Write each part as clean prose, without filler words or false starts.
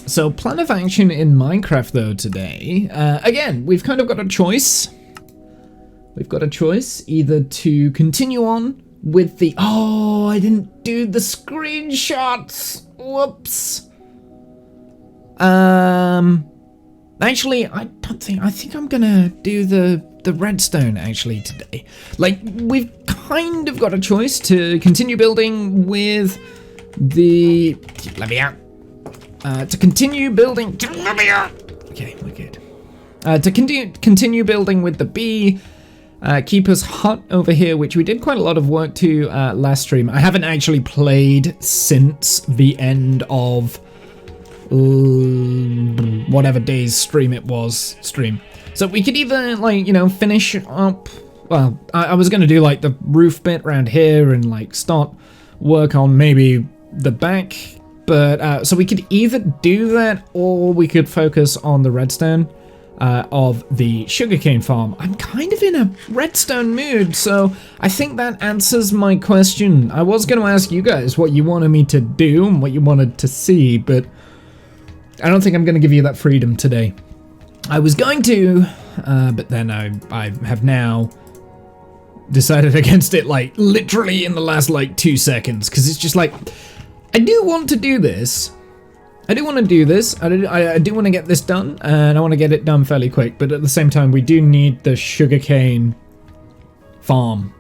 So plan of action in Minecraft though today, again, we've kind of got a choice. We've got a choice either to continue on with the, oh, I didn't do the screenshots. Whoops. Actually, I think I'm gonna do the redstone actually today. Like, we've kind of got a choice to continue building with the, let me out. To continue building, okay, we're good. To continue building with the bee, keeper's hut over here, which we did quite a lot of work to last stream. I haven't actually played since the end of whatever day's stream it was. So we could either, like, you know, finish up. Well, I was gonna do like the roof bit around here and like start work on maybe the back. But, so we could either do that, or we could focus on the redstone of the sugarcane farm. I'm kind of in a redstone mood, so I think that answers my question. I was going to ask you guys what you wanted me to do and what you wanted to see, but I don't think I'm going to give you that freedom today. I was going to, but then I have now decided against it, like, literally in the last, like, 2 seconds, because it's just like, I do want to do this. I do want to do this. I do want to get this done, and I want to get it done fairly quick. But at the same time, we do need the sugarcane farm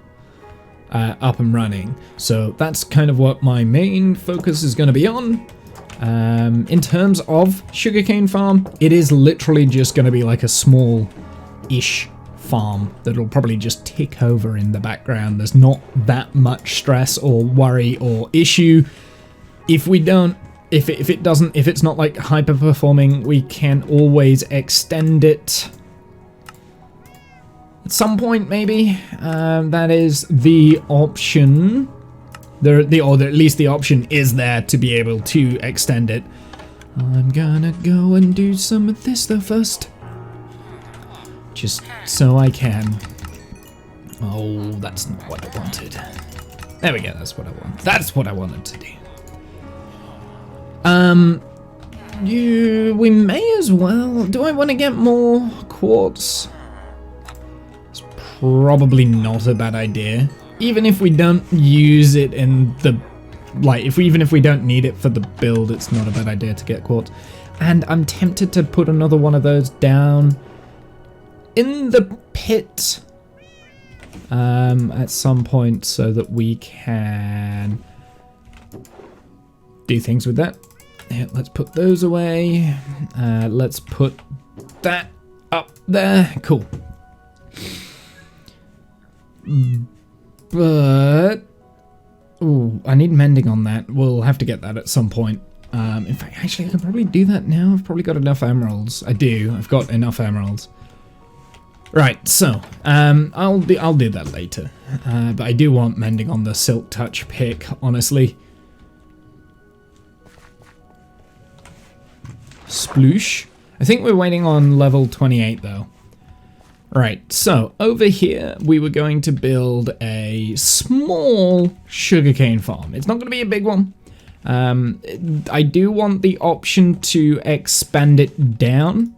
up and running. So that's kind of what my main focus is going to be on. In terms of sugarcane farm, it is literally just going to be like a small-ish farm that'll probably just tick over in the background. There's not that much stress or worry or issue. If it's not like hyper performing, we can always extend it at some point, maybe. That is the option. Or at least the option is there to be able to extend it. I'm gonna go and do some of this though first, just so I can. Oh, that's not what I wanted. There we go. That's what I want. That's what I wanted to do. We may as well. Do I want to get more quartz? It's probably not a bad idea. Even if we don't use it in the, like, even if we don't need it for the build, it's not a bad idea to get quartz. And I'm tempted to put another one of those down in the pit at some point so that we can do things with that. Yeah, let's put those away. Let's put that up there. Cool. But, ooh, I need mending on that. We'll have to get that at some point. In fact, actually, I can probably do that now. I've probably got enough emeralds. I do. I've got enough emeralds. Right. So, I'll do that later. But I do want mending on the Silk Touch pick, honestly. Sploosh. I think we're waiting on level 28 though. Right, so over here we were going to build a small sugarcane farm. It's not going to be a big one. I do want the option to expand it down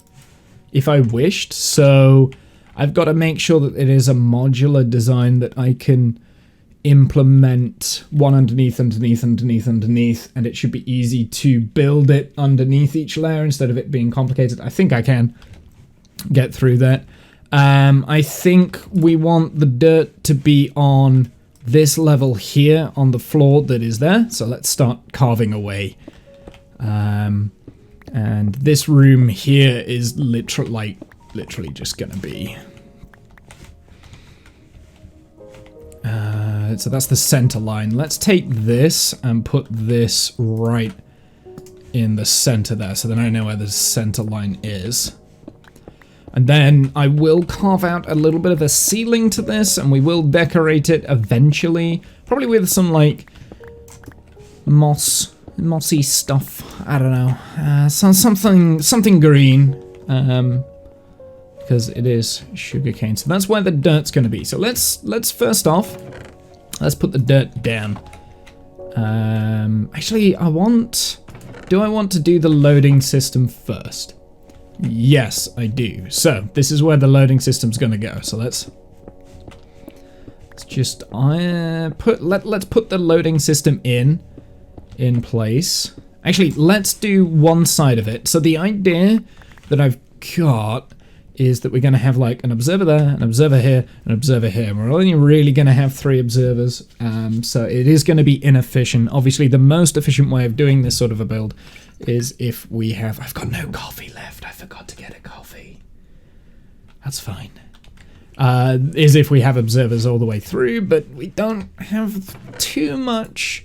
if I wished, so I've got to make sure that it is a modular design that I can implement one underneath, and it should be easy to build it underneath each layer instead of it being complicated. I think I can get through that. I think we want the dirt to be on this level here on the floor that is there, so let's start carving away. And this room here is literally just gonna be so that's the center line. Let's take this and put this right in the center there, so then I know where the center line is. And then I will carve out a little bit of a ceiling to this, and we will decorate it eventually, probably with some like mossy stuff. I don't know, something green, because it is sugarcane. So that's where the dirt's going to be. So let's first off, let's put the dirt down. Actually, I want do I want to do the loading system first? Yes, I do. So this is where the loading system's going to go. So let's just let's put the loading system in place. Actually, let's do one side of it. So the idea that I've got is that we're going to have like an observer there, an observer here, an observer here. We're only really going to have 3 observers, so it is going to be inefficient. Obviously, the most efficient way of doing this sort of a build is if we have... I've got no coffee left. I forgot to get a coffee. That's fine. Is if we have observers all the way through, but we don't have too much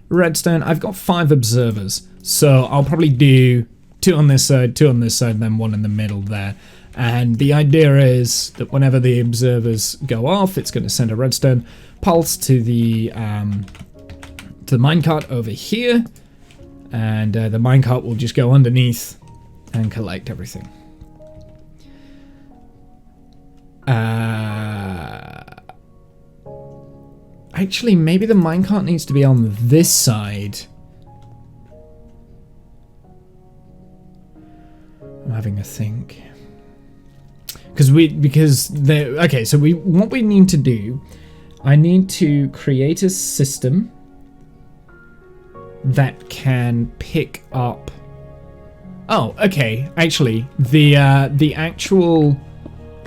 redstone. I've got 5 observers, so I'll probably do 2 on this side, 2 on this side, and then 1 in the middle there. And the idea is that whenever the observers go off, it's going to send a redstone pulse to the minecart over here, and the minecart will just go underneath and collect everything. Actually, maybe the minecart needs to be on this side. I'm having a think. What we need to do, I need to create a system that can pick up. Oh, okay. Actually, the actual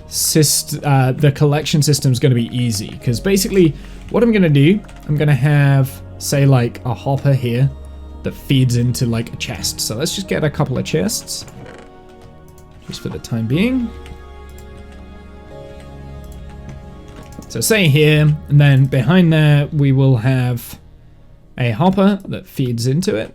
the collection system is going to be easy, because basically what I'm going to do, I'm going to have, say, like a hopper here that feeds into like a chest. So let's just get a couple of chests just for the time being. So say here, and then behind there we will have a hopper that feeds into it.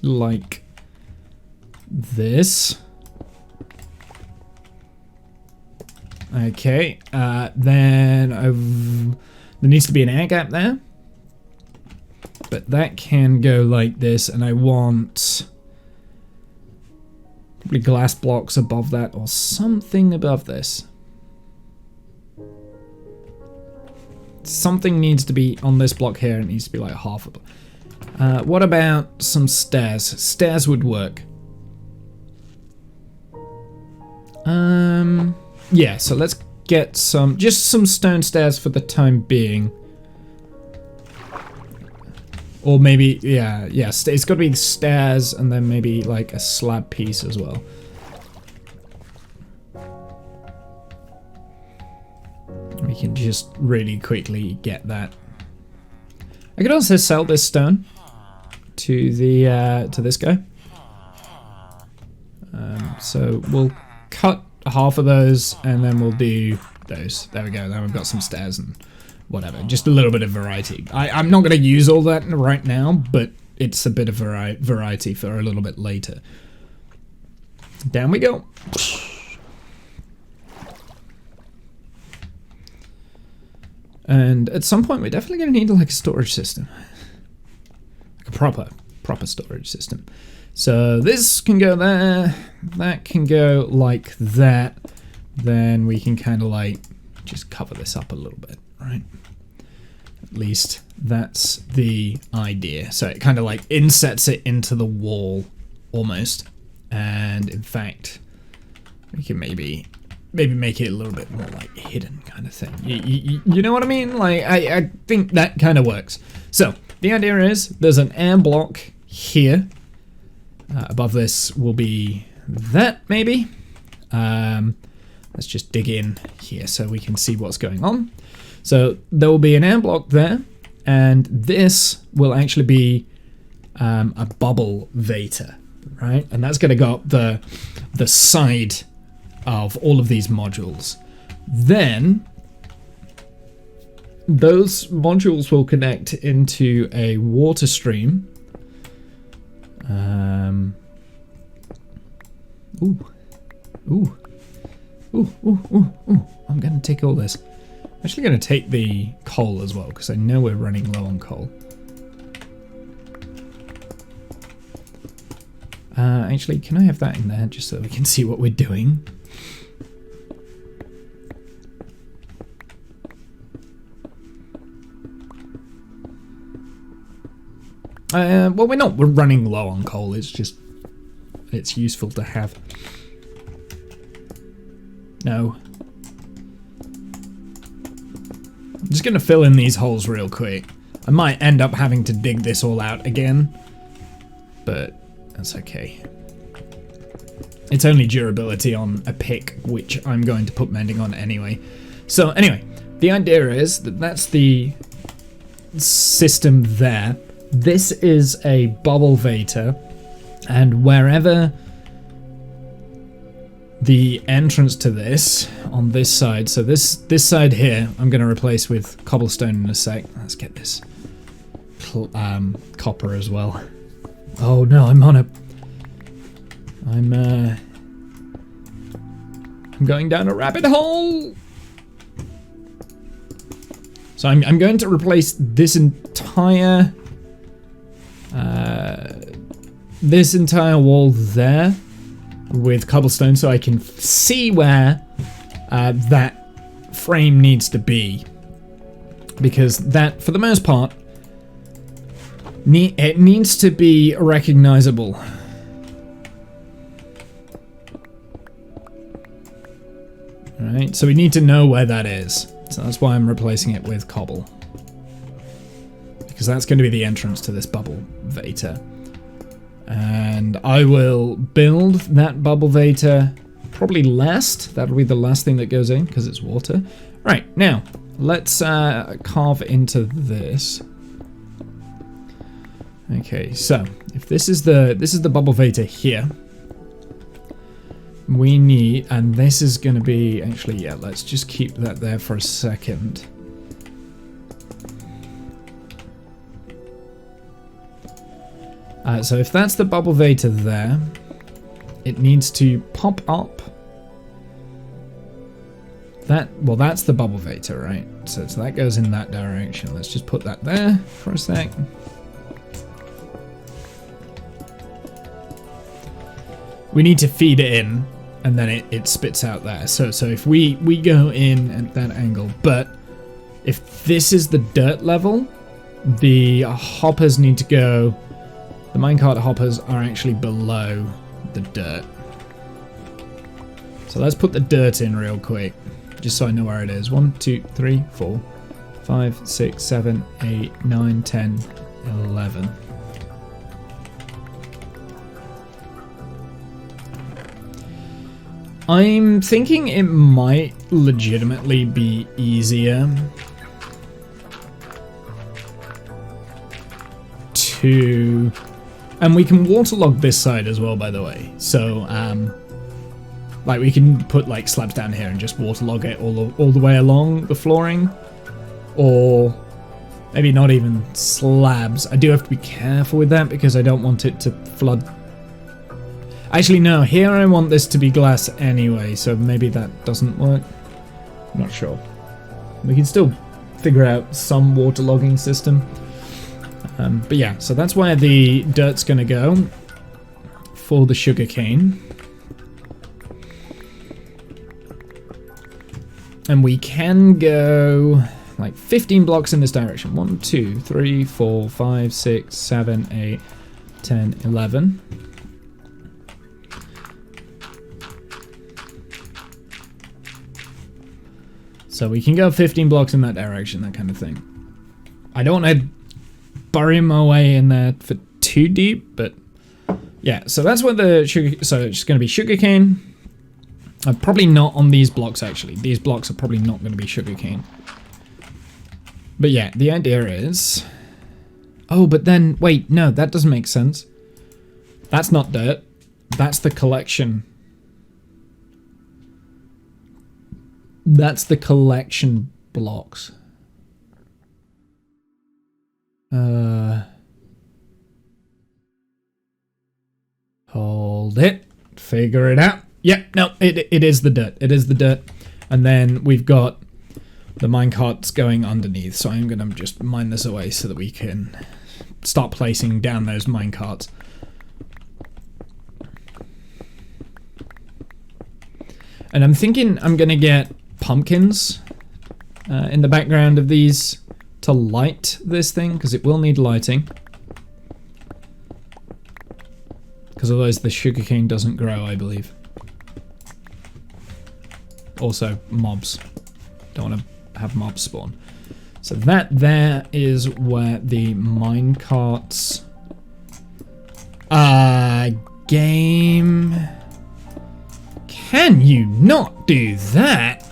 Like this. Okay, then there needs to be an air gap there. But that can go like this, and I want probably glass blocks above that or something above this. Something needs to be on this block here, and it needs to be like half of it. What about some stairs? Stairs would work. Yeah, so let's get just some stone stairs for the time being. Or maybe, yeah, it's got to be stairs and then maybe like a slab piece as well. We can just really quickly get that. I could also sell this stone to this guy. So we'll cut half of those and then we'll do those. There we go. Now we've got some stairs and whatever, just a little bit of variety. I'm not going to use all that right now, but it's a bit of variety for a little bit later. Down we go. And at some point, we're definitely going to need like a storage system, like a proper storage system. So this can go there, that can go like that. Then we can kind of like just cover this up a little bit, right? At least that's the idea. So it kind of like insets it into the wall almost. And in fact, we can maybe make it a little bit more like hidden kind of thing. You know what I mean? Like I think that kind of works. So the idea is there's an air block here. Above this will be that maybe. Let's just dig in here so we can see what's going on. So there will be an air block there, and this will actually be a bubble vapor, right? And that's going to go up the side of all of these modules. Then those modules will connect into a water stream. I'm going to take all this. I'm actually going to take the coal as well, because I know we're running low on coal. Actually, can I have that in there just so we can see what we're doing? Well, we're not. We're running low on coal. It's just... it's useful to have. No. I'm just going to fill in these holes real quick. I might end up having to dig this all out again. But that's okay. It's only durability on a pick, which I'm going to put mending on anyway. So anyway, the idea is that that's the system there. This is a bubble vator, and wherever the entrance to this on this side, so this side here, I'm going to replace with cobblestone in a sec. Let's get this copper as well. Oh no, I'm going down a rabbit hole. So I'm going to replace this entire wall there with cobblestone, so I can see where that frame needs to be, because that, for the most part, it needs to be recognizable. Alright, so we need to know where that is. So that's why I'm replacing it with cobble, because that's going to be the entrance to this bubble vator. And I will build that bubble vator probably last. That'll be the last thing that goes in, because it's water. Right, now let's carve into this. Okay, so if this is the bubble vator here, we need, and this is going to be, actually, yeah, let's just keep that there for a second. So if that's the bubble vator there, it needs to pop up. Well, that's the bubble vator, right? So that goes in that direction. Let's just put that there for a sec. We need to feed it in, and then it spits out there. So if we go in at that angle, but if this is the dirt level, the hoppers need to go. The minecart hoppers are actually below the dirt. So let's put the dirt in real quick, just so I know where it is. 1, 2, 3, 4, 5, 6, 7, 8, 9, 10, 11. I'm thinking it might legitimately be easier to... And we can waterlog this side as well, by the way. So, like, we can put, like, slabs down here and just waterlog it all the way along the flooring. Or maybe not even slabs. I do have to be careful with that, because I don't want it to flood. Actually, no, here I want this to be glass anyway, so maybe that doesn't work. I'm not sure. We can still figure out some waterlogging system. But yeah, so that's where the dirt's going to go for the sugarcane. And we can go like 15 blocks in this direction. 1, 2, 3, 4, 5, 6, 7, 8, 10, 11. So we can go 15 blocks in that direction, that kind of thing. I don't want to bury my way in there for too deep, but yeah, so that's where the sugar, so it's going to be sugarcane. Probably not on these blocks, actually. These blocks are probably not going to be sugarcane. But yeah, the idea is... Oh, but then, wait, no, that doesn't make sense. That's not dirt. That's the collection. That's the collection blocks. Hold it. Figure it out. Yep, no, it is the dirt. It is the dirt. And then we've got the minecarts going underneath. So I'm going to just mine this away so that we can start placing down those minecarts. And I'm thinking I'm going to get pumpkins in the background of these to light this thing, because it will need lighting. because otherwise the sugarcane doesn't grow, I believe. Also, mobs. Don't want to have mobs spawn. So that there is where the minecarts... game... Can you not do that?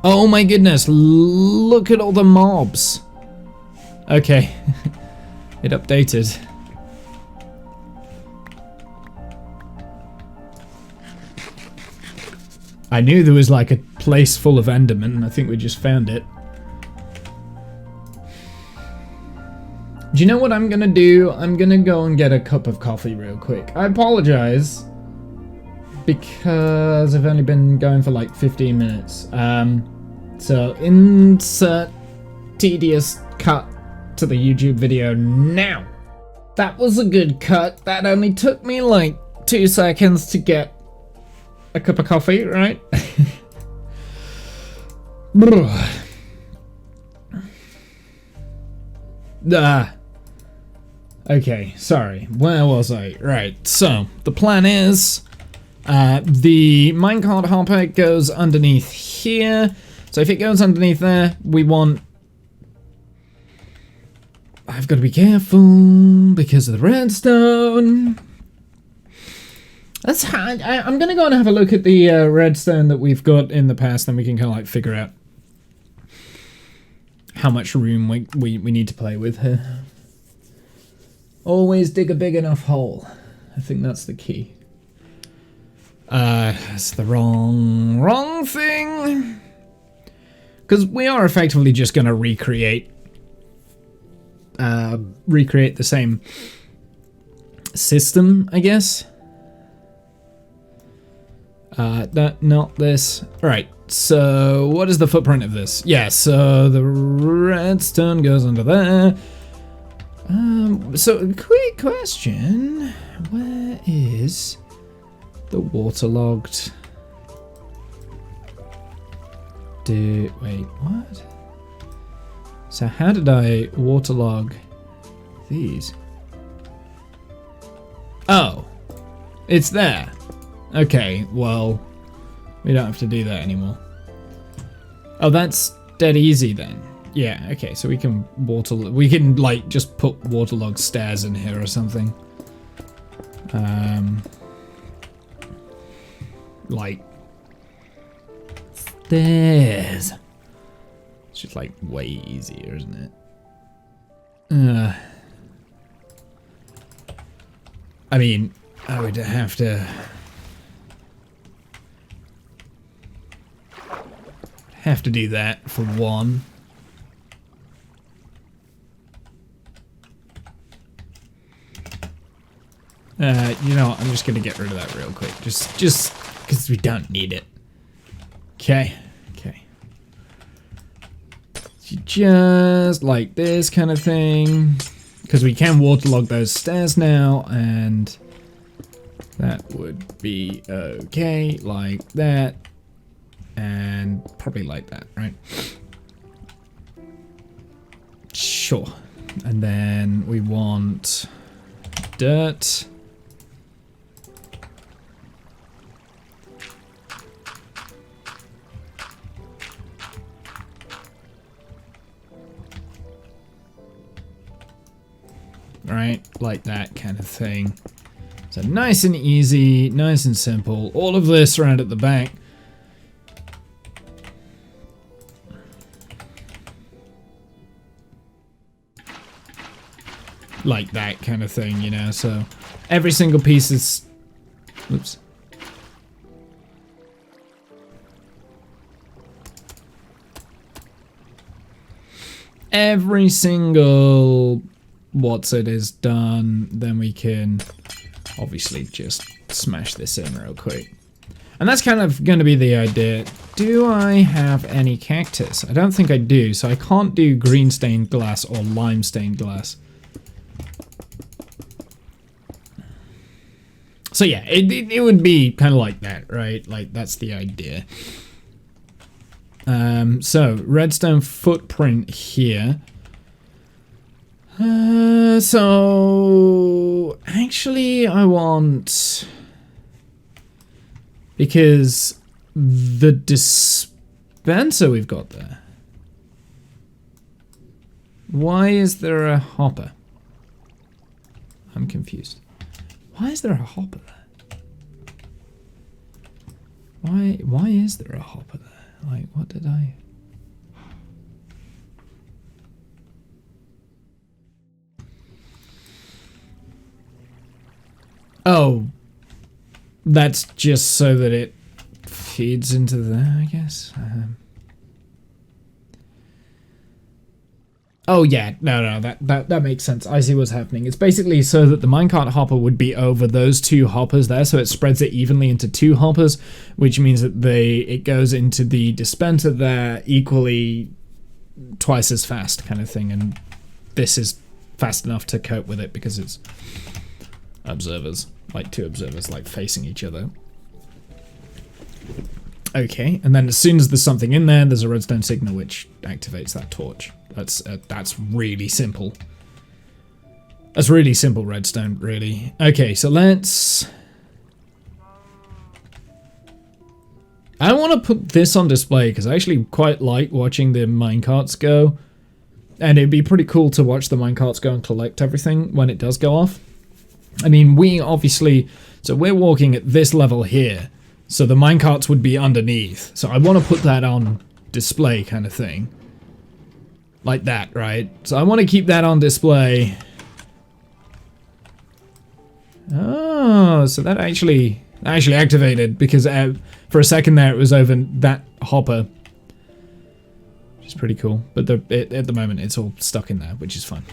Oh my goodness, look at all the mobs. Okay, it updated. I knew there was like a place full of Endermen. I think we just found it. Do you know what I'm gonna do? I'm gonna go and get a cup of coffee real quick. I apologize because I've only been going for like 15 minutes. So insert tedious cut to the YouTube video now. That was a good cut. That only took me like 2 seconds to get a cup of coffee, right? Okay, sorry. Where was I? Right, so the plan is the minecart hopper goes underneath here. So if it goes underneath there, we want... I've got to be careful because of the redstone. I'm going to go and have a look at the redstone that we've got in the past, then we can kind of like figure out how much room we need to play with here. Always dig a big enough hole. I think that's the key. That's the wrong thing. Because we are effectively just going to recreate the same system, I guess. Not this. Right, so what is the footprint of this? Yeah, so the redstone goes under there. So quick question. Where is the waterlogged... Wait, what? So how did I waterlog these? Oh, it's there. Okay, well, we don't have to do that anymore. Oh, that's dead easy then. Yeah, okay, so we can like just put waterlogged stairs in here or something. Like stairs. It's just like way easier, isn't it? I mean, I would have to do that for one. You know what, I'm just gonna get rid of that real quick. Just because we don't need it. Okay. Just like this kind of thing. Because we can waterlog those stairs now, and that would be okay, like that. And probably like that, right? Sure. And then we want dirt. Right, like that kind of thing. So nice and easy, nice and simple. All of this around at the back. Like that kind of thing, you know, so every single piece is... Oops. Every single... What's it is done, then we can obviously just smash this in real quick. And that's kind of going to be the idea. Do I have any cactus? I don't think I do, so I can't do green stained glass or lime stained glass. So yeah, it would be kind of like that, right? Like that's the idea. So redstone footprint here. So actually I want, because the dispenser we've got there, why is there a hopper? I'm confused. Why is there a hopper there? Why is there a hopper there? Like, what did I... Oh, that's just so that it feeds into there, I guess. Oh yeah, no, that makes sense. I see what's happening. It's basically so that the minecart hopper would be over those two hoppers there, so it spreads it evenly into two hoppers, which means that it goes into the dispenser there equally twice as fast, kind of thing. And this is fast enough to cope with it because it's observers, like two observers, like facing each other. Okay, and then as soon as there's something in there, there's a redstone signal which activates that torch. That's really simple. That's really simple redstone, really. Okay, so let's... I want to put this on display because I actually quite like watching the minecarts go. And it'd be pretty cool to watch the minecarts go and collect everything when it does go off. I mean, we obviously... So we're walking at this level here. So the minecarts would be underneath. So I want to put that on display kind of thing. Like that, right? So I want to keep that on display. Oh, so that actually activated because for a second there it was over that hopper. Which is pretty cool. But at the moment it's all stuck in there, which is fine.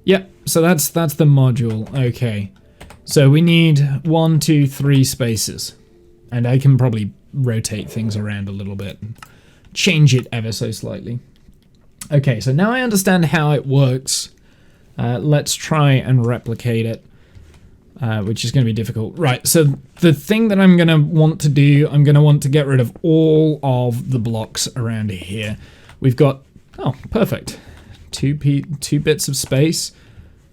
Yep, so that's the module. Okay. So we need 1, 2, 3 spaces. And I can probably rotate things around a little bit and change it ever so slightly. Okay, so now I understand how it works. Let's try and replicate it, which is going to be difficult. Right, so the thing that I'm going to want to do, I'm going to want to get rid of all of the blocks around here. We've got, oh, perfect. 2 bits of space,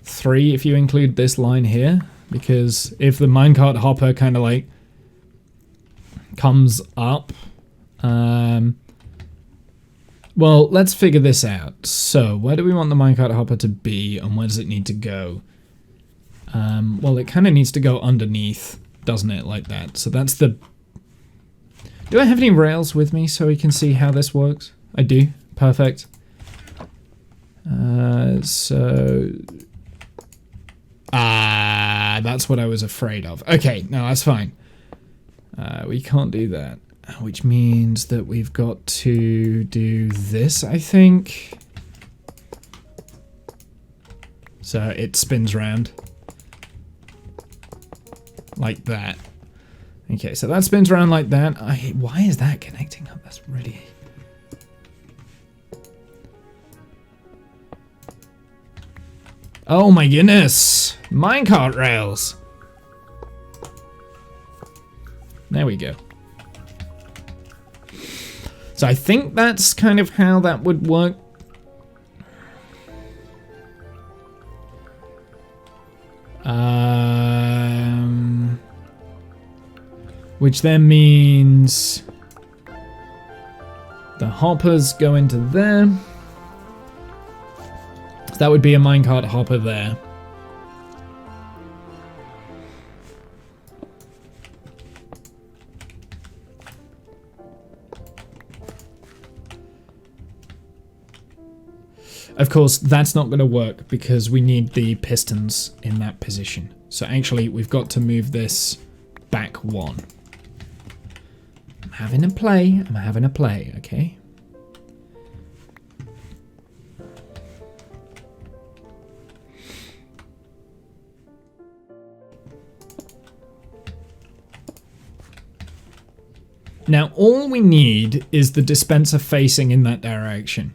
3 if you include this line here, because if the minecart hopper kind of like comes up, well, let's figure this out. So where do we want the minecart hopper to be and where does it need to go? Well, it kind of needs to go underneath, doesn't it, like that? So that's the... Do I have any rails with me so we can see how this works? I do, perfect. That's what I was afraid of. Okay, no, that's fine. We can't do that, which means that we've got to do this, I think. So it spins round. Like that. Okay, so that spins around like that. Why is that connecting up? That's really... Oh my goodness! Minecart rails! There we go. So I think that's kind of how that would work. Which then means the hoppers go into there. So that would be a minecart hopper there. Of course, that's not going to work because we need the pistons in that position. So actually, we've got to move this back 1. I'm having a play, okay? Now, all we need is the dispenser facing in that direction.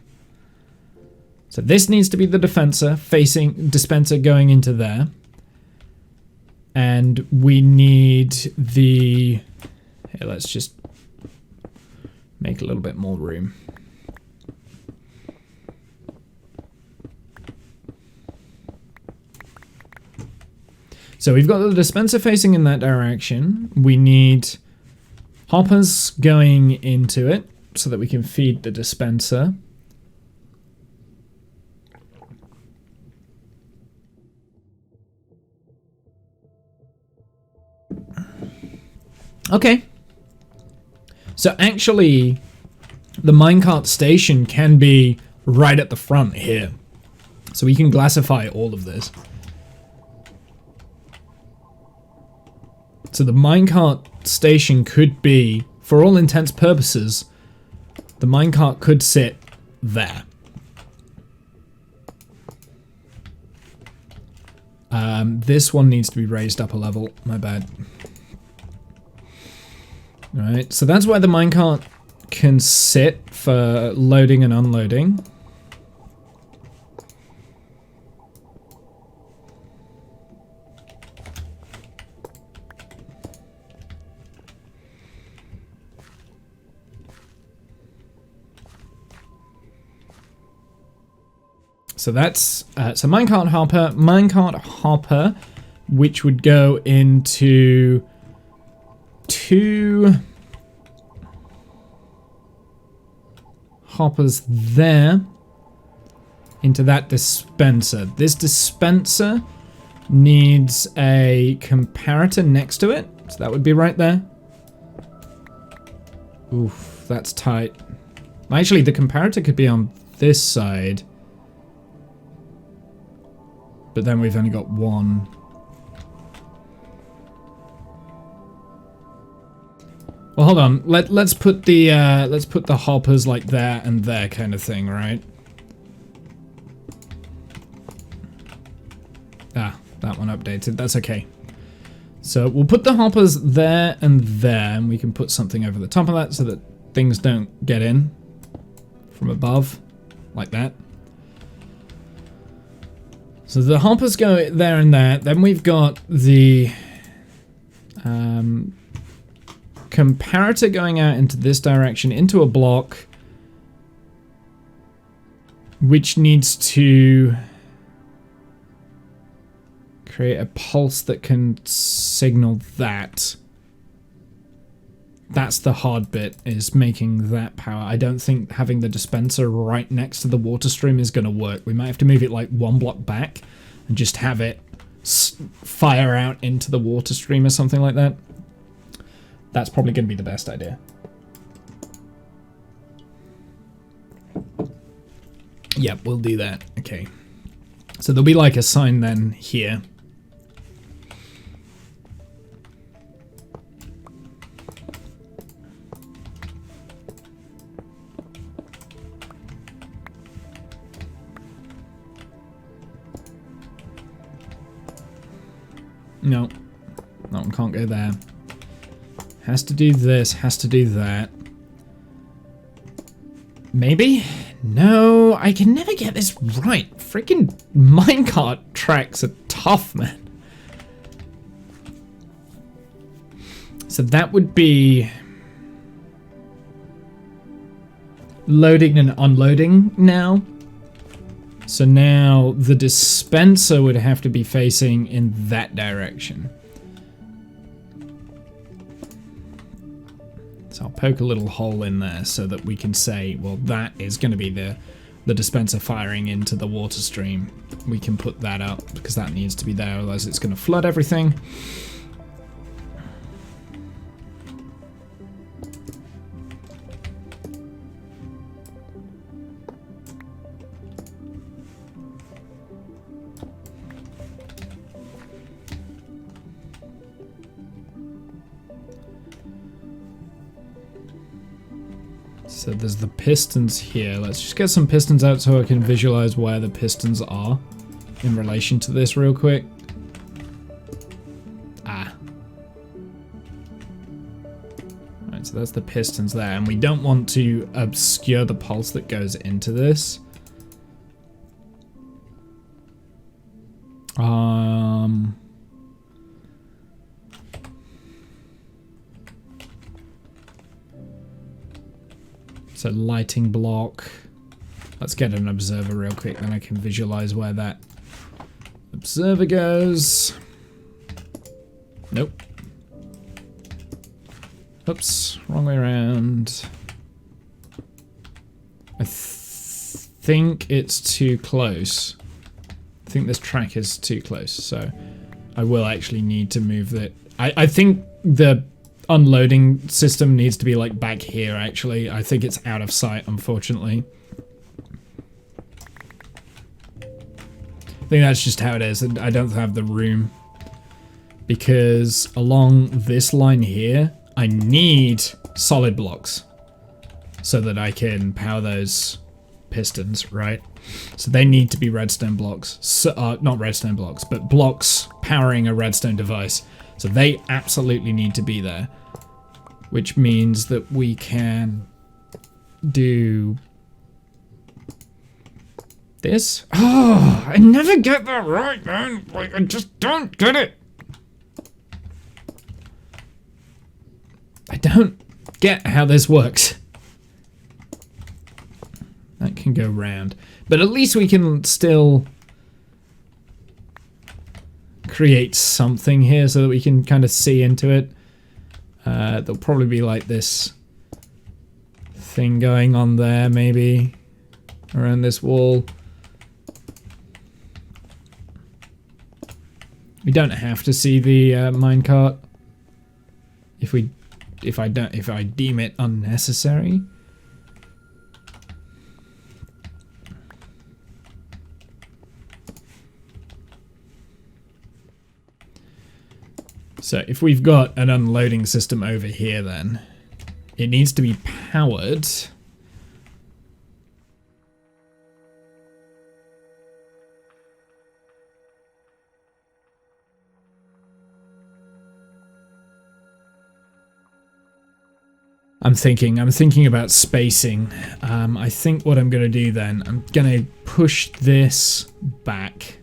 So this needs to be the dispenser going into there. And we need the... Here, let's just make a little bit more room. So we've got the dispenser facing in that direction. We need hoppers going into it so that we can feed the dispenser. Okay. So actually, the minecart station can be right at the front here. So we can glassify all of this. So the minecart station could be, for all intents purposes, the minecart could sit there. This one needs to be raised up a level, my bad. Alright, so that's where the minecart can sit for loading and unloading. So that's so minecart hopper, which would go into two hoppers there into that dispenser. This dispenser needs a comparator next to it, so that would be right there. Oof, that's tight. Actually, the comparator could be on this side. But then we've only got one. Well, hold on. Let's put the hoppers like there and there kind of thing, right? Ah, that one updated. That's okay. So we'll put the hoppers there, and we can put something over the top of that so that things don't get in from above, like that. So the hoppers go there and there. Then we've got the comparator going out into this direction, into a block, which needs to create a pulse that can signal that. That's the hard bit, is making that power. I don't think having the dispenser right next to the water stream is going to work. We might have to move it like one block back and just have it fire out into the water stream or something like that. That's probably going to be the best idea. Yep, we'll do that. Okay. So there'll be like a sign then here. No, that one can't go there. Has to do this, has to do that. Maybe? No, I can never get this right. Freaking minecart tracks are tough, man. So that would be loading and unloading now. So now the dispenser would have to be facing in that direction. So I'll poke a little hole in there so that we can say, well, that is going to be the dispenser firing into the water stream. We can put that up because that needs to be there, otherwise it's going to flood everything. So there's the pistons here. Let's just get some pistons out so I can visualize where the pistons are in relation to this real quick. Ah. Right, so that's the pistons there, and we don't want to obscure the pulse that goes into this. So lighting block. Let's get an observer real quick, then I can visualize where that observer goes. Nope. Oops, wrong way around. I think it's too close. I think this track is too close, so I will actually need to move it. I think the unloading system needs to be like back here, actually. I think it's out of sight, unfortunately. I think that's just how it is. I don't have the room. Because along this line here, I need solid blocks so that I can power those pistons, right? So they need to be redstone blocks. So, not redstone blocks, but blocks powering a redstone device. So they absolutely need to be there. Which means that we can do this. Oh, I never get that right, man. Like, I just don't get it. I don't get how this works. That can go round. But at least we can still create something here so that we can kind of see into it. There'll probably be like this thing going on there, maybe, around this wall. We don't have to see the minecart if I deem it unnecessary. So if we've got an unloading system over here, then it needs to be powered. I'm thinking about spacing. I think what I'm gonna do then, I'm gonna push this back.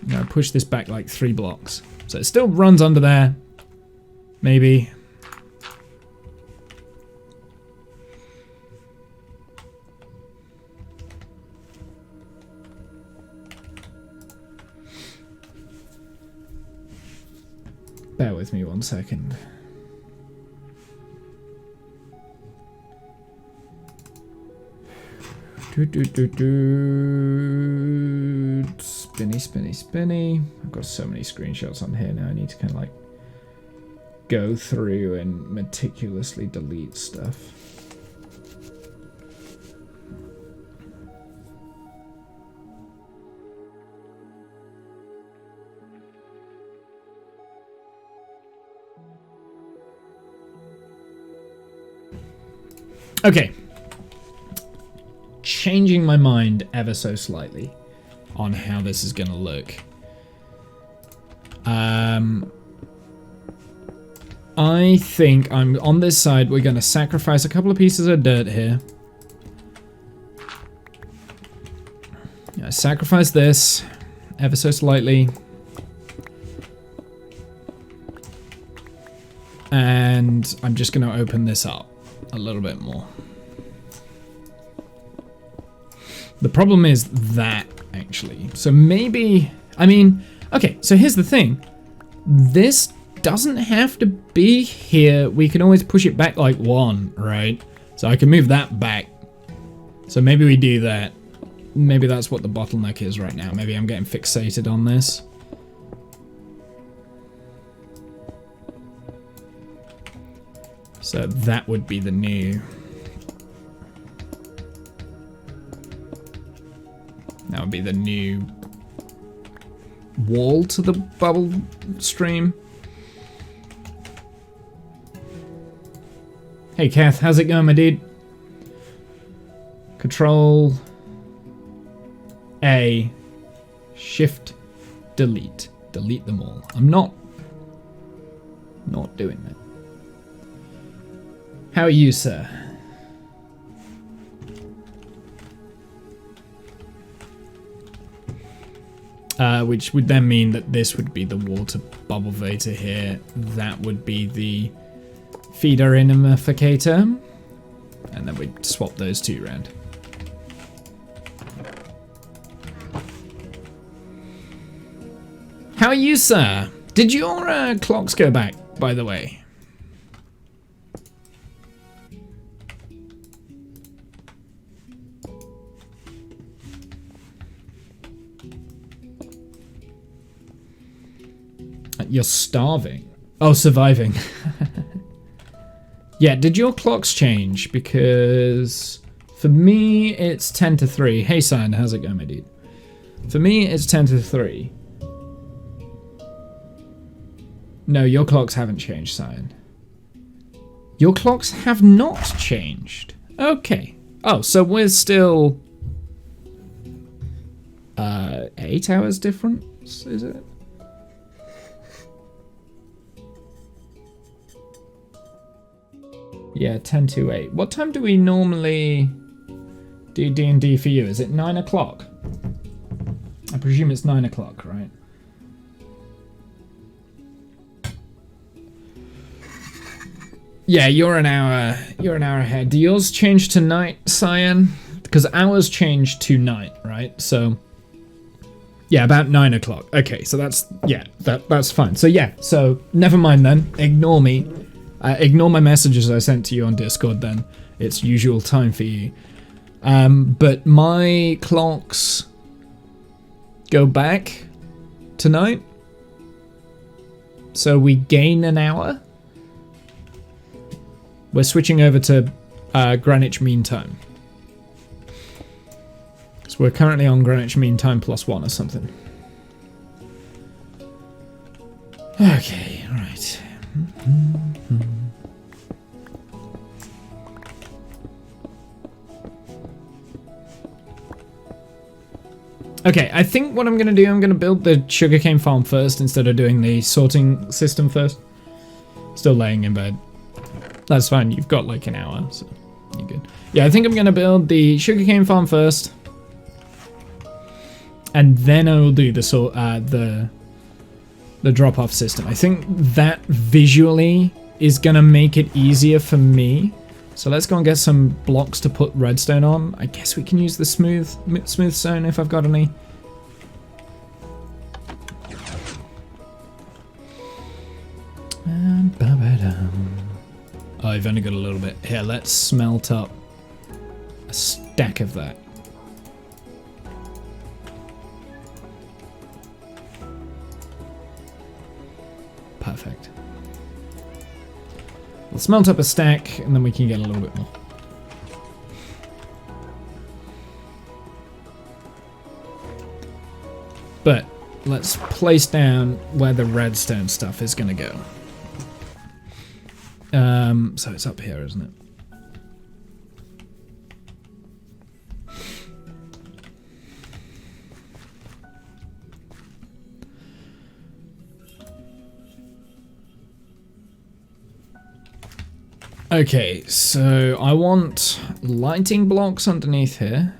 I'm gonna push this back like 3 blocks. So it still runs under there, maybe. Bear with me 1 second. Spinny, spinny, spinny. I've got so many screenshots on here now. I need to kind of like go through and meticulously delete stuff. Okay. Changing my mind ever so slightly on how this is going to look. I think I'm on this side. We're going to sacrifice a couple of pieces of dirt here. I sacrifice this ever so slightly. And I'm just going to open this up a little bit more. The problem is that, actually. So maybe, I mean, okay, so here's the thing. This doesn't have to be here. We can always push it back like 1, right? So I can move that back. So maybe we do that. Maybe that's what the bottleneck is right now. Maybe I'm getting fixated on this. So that would be the new... That would be the new wall to the bubble stream. Hey Kath, how's it going, my dude? Control A, Shift, Delete. Delete them all. I'm not doing that. How are you, sir? Which would then mean that this would be the water bubble vapor here. That would be the feeder inhumidificator. And then we swap those two around. How are you, sir? Did your clocks go back, by the way? You're starving. Oh, surviving. Yeah, did your clocks change? Because for me, it's 10 to 3. Hey, Cyan, how's it going, my dude? For me, it's 10 to 3. No, your clocks haven't changed, Cyan. Your clocks have not changed. Okay. Oh, so we're still 8 hours difference, is it? Yeah, 10 to 8. What time do we normally do D&D for you? Is it 9 o'clock? I presume it's 9 o'clock, right? Yeah, you're an hour ahead. Do yours change to night, Cyan? Because ours changed to night, right? So yeah, about 9 o'clock. Okay, so that's that's fine. So yeah, so never mind then. Ignore me. Ignore my messages I sent to you on Discord then. It's usual time for you. But my clocks go back tonight. So we gain an hour. We're switching over to Greenwich Mean Time. So we're currently on Greenwich Mean Time +1 or something. Okay, right. Okay, I think what I'm going to do, I'm going to build the sugarcane farm first instead of doing the sorting system first. Still laying in bed. That's fine, you've got like an hour, so you're good. Yeah, I think I'm going to build the sugarcane farm first. And then I will do the drop-off system. I think that visually is going to make it easier for me. So let's go and get some blocks to put redstone on. I guess we can use the smooth stone if I've got any. Oh, I've only got a little bit. Here, let's smelt up a stack of that. Perfect. We'll smelt up a stack and then we can get a little bit more. But let's place down where the redstone stuff is going to go. So it's up here, isn't it? Okay, so I want lighting blocks underneath here.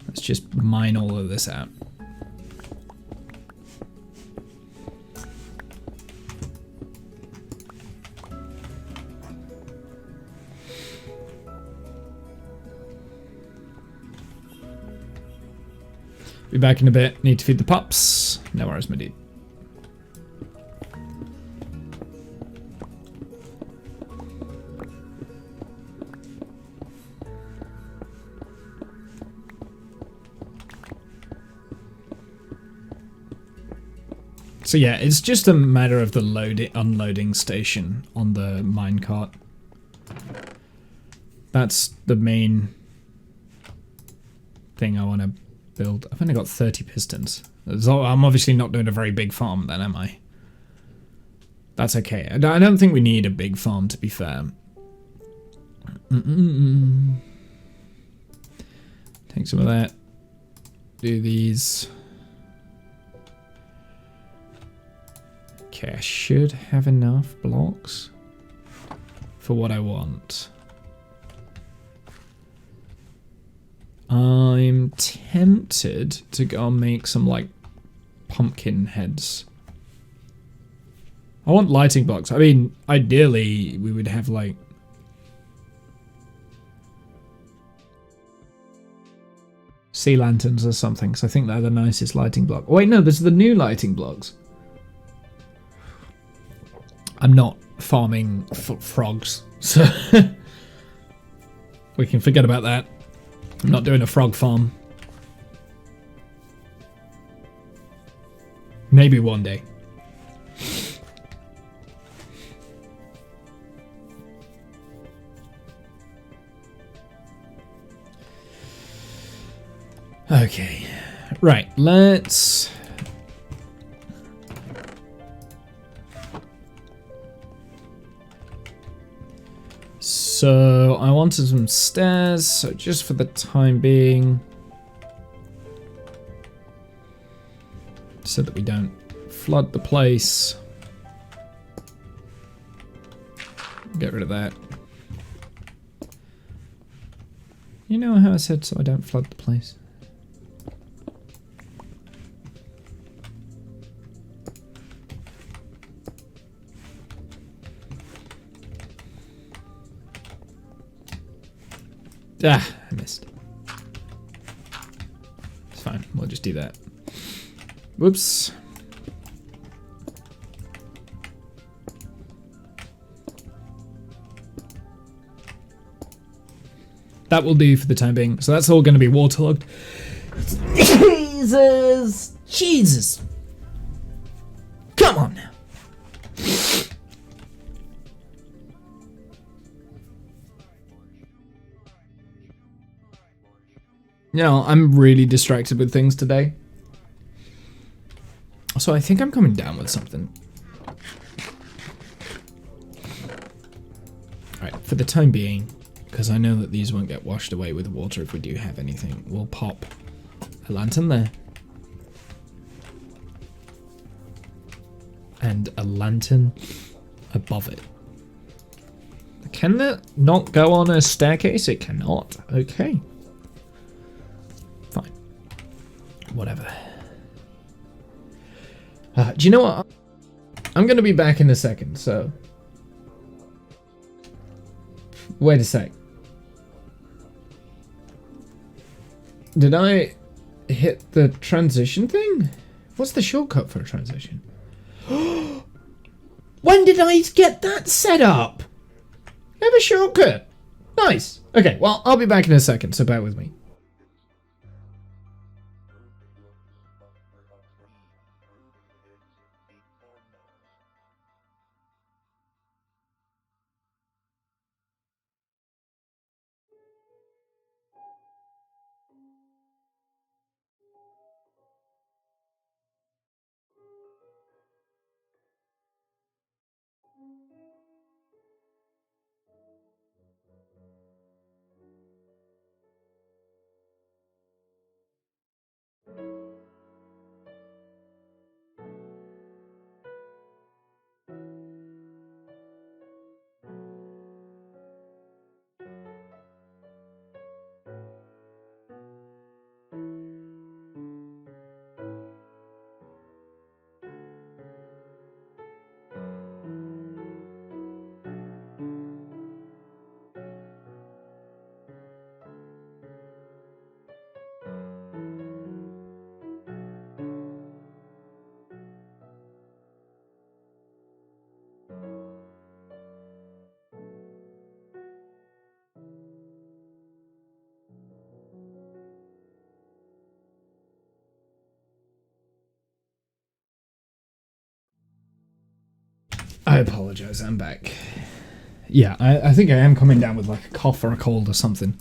Let's just mine all of this out. Be back in a bit. Need to feed the pups. No worries, my dude. So yeah, it's just a matter of the unloading station on the minecart. That's the main thing I want to build. I've only got 30 pistons. So I'm obviously not doing a very big farm then, am I? That's okay. I don't think we need a big farm, to be fair. Take some of that. Do these. Okay, I should have enough blocks for what I want. I'm tempted to go and make some, like, pumpkin heads. I want lighting blocks. I mean, ideally, we would have, like, sea lanterns or something, because I think they're the nicest lighting block. Oh, wait, no, there's the new lighting blocks. I'm not farming frogs, so we can forget about that. I'm not doing a frog farm. Maybe one day. Okay, right, let's... So, I wanted some stairs, so just for the time being, so that we don't flood the place. Get rid of that. You know how I said so I don't flood the place? Ah, I missed. It's fine, we'll just do that. Whoops. That will do for the time being. So that's all going to be waterlogged. Jesus! Jesus! Come on now! You know, I'm really distracted with things today. So I think I'm coming down with something. Alright, for the time being, because I know that these won't get washed away with water if we do have anything, we'll pop a lantern there. And a lantern above it. Can that not go on a staircase? It cannot. Okay. Fine. Whatever. Do you know what? I'm going to be back in a second, so... Wait a sec. Did I hit the transition thing? What's the shortcut for a transition? When did I get that set up? I have a shortcut. Nice. Okay, well, I'll be back in a second, so bear with me. I apologize, I'm back. Yeah, I think I am coming down with like a cough or a cold or something.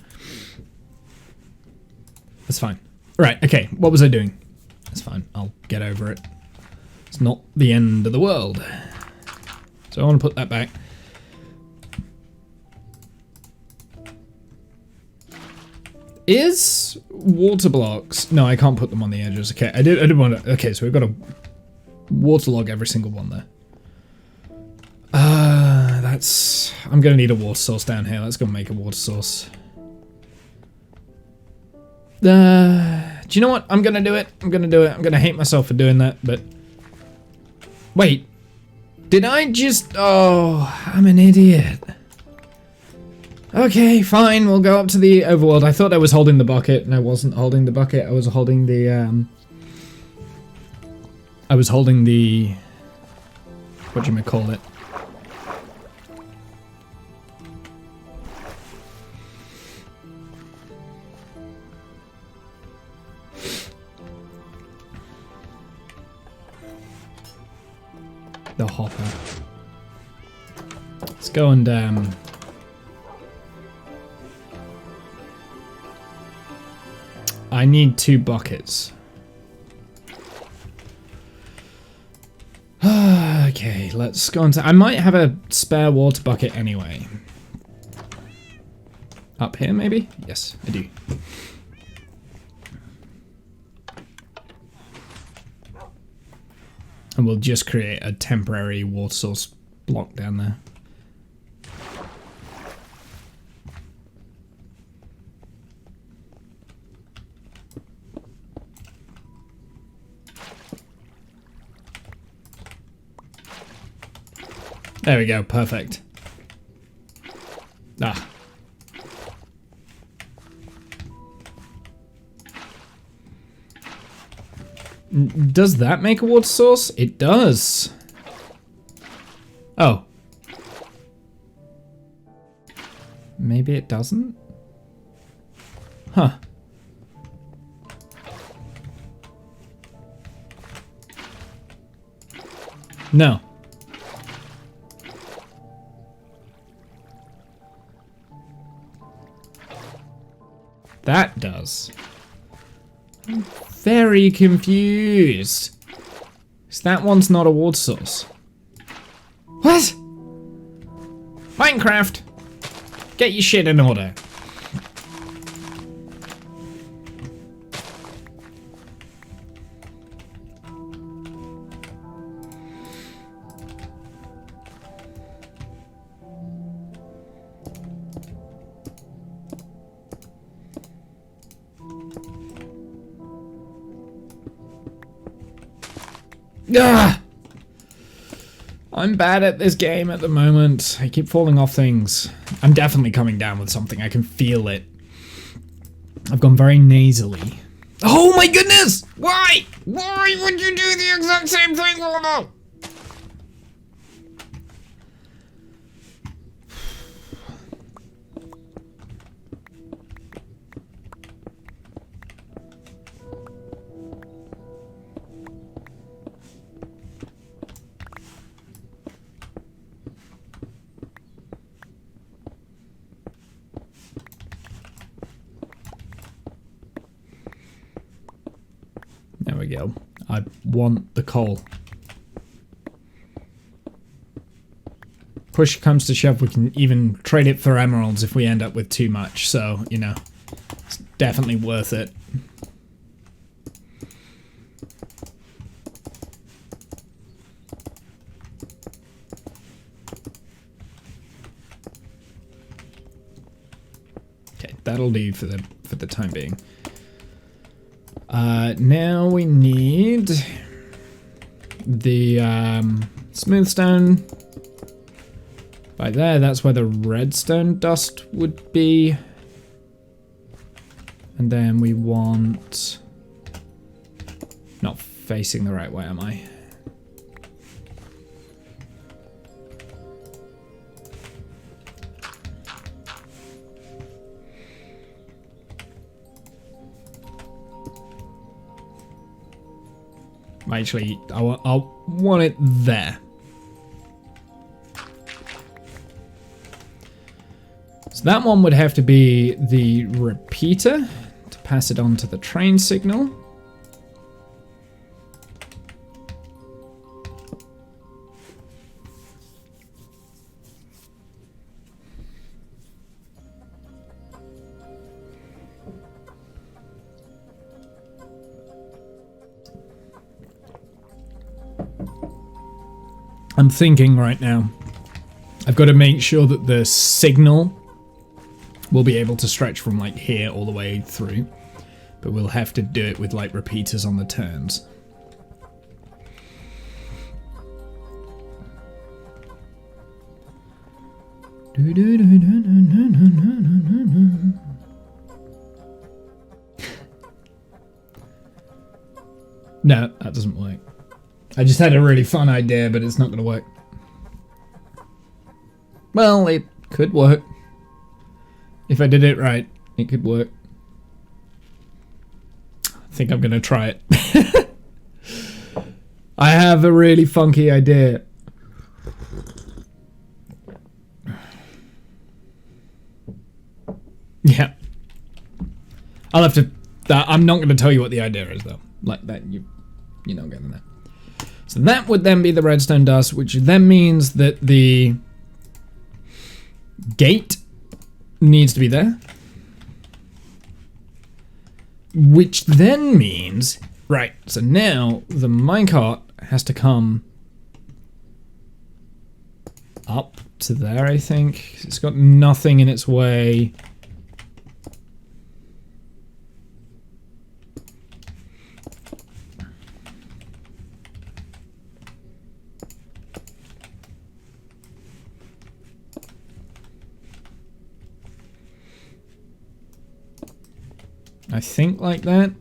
That's fine. Right, okay, what was I doing? That's fine, I'll get over it. It's not the end of the world. So I want to put that back. Is water blocks... No, I can't put them on the edges. Okay, I did want to... Okay, so we've got to waterlog every single one there. That's... I'm going to need a water source down here. Let's go make a water source. Do you know what? I'm going to do it. I'm going to do it. I'm going to hate myself for doing that, but... Wait. Did I just... Oh, I'm an idiot. Okay, fine, we'll go up to the overworld. I thought I was holding the bucket, and I wasn't holding the bucket. I was holding the, what do you call it? The hopper. Let's go and, I need 2 buckets. Okay, let's go on to... I might have a spare water bucket anyway. Up here, maybe? Yes, I do. And we'll just create a temporary water source block down there. There we go, perfect. Ah. Does that make a water source? It does. Oh. Maybe it doesn't? Huh. No. That does. I'm very confused. So that one's not a water source. What? Minecraft! Get your shit in order. Ah! I'm bad at this game at the moment. I keep falling off things. I'm definitely coming down with something. I can feel it. I've gone very nasally. Oh my goodness! Why? Why would you do the exact same thing, Lorna? There we go. I want the coal. Push comes to shove, we can even trade it for emeralds if we end up with too much, so, you know, it's definitely worth it. Okay, that'll do for the time being. Now we need the smooth stone. Right there, that's where the redstone dust would be. And then we want... Not facing the right way, am I? Actually, I'll want it there. So that one would have to be the repeater to pass it on to the train signal. I'm thinking right now, I've got to make sure that the signal will be able to stretch from like here all the way through, but we'll have to do it with like repeaters on the turns. No, that doesn't work. I just had a really fun idea, but it's not going to work. Well, it could work. If I did it right, it could work. I think I'm going to try it. I have a really funky idea. Yeah. I'll have to... I'm not going to tell you what the idea is, though. Like that, you're not getting that. So that would then be the redstone dust, which then means that the gate needs to be there. Which then means... Right, so now the minecart has to come up to there, I think. It's got nothing in its way. I think like that.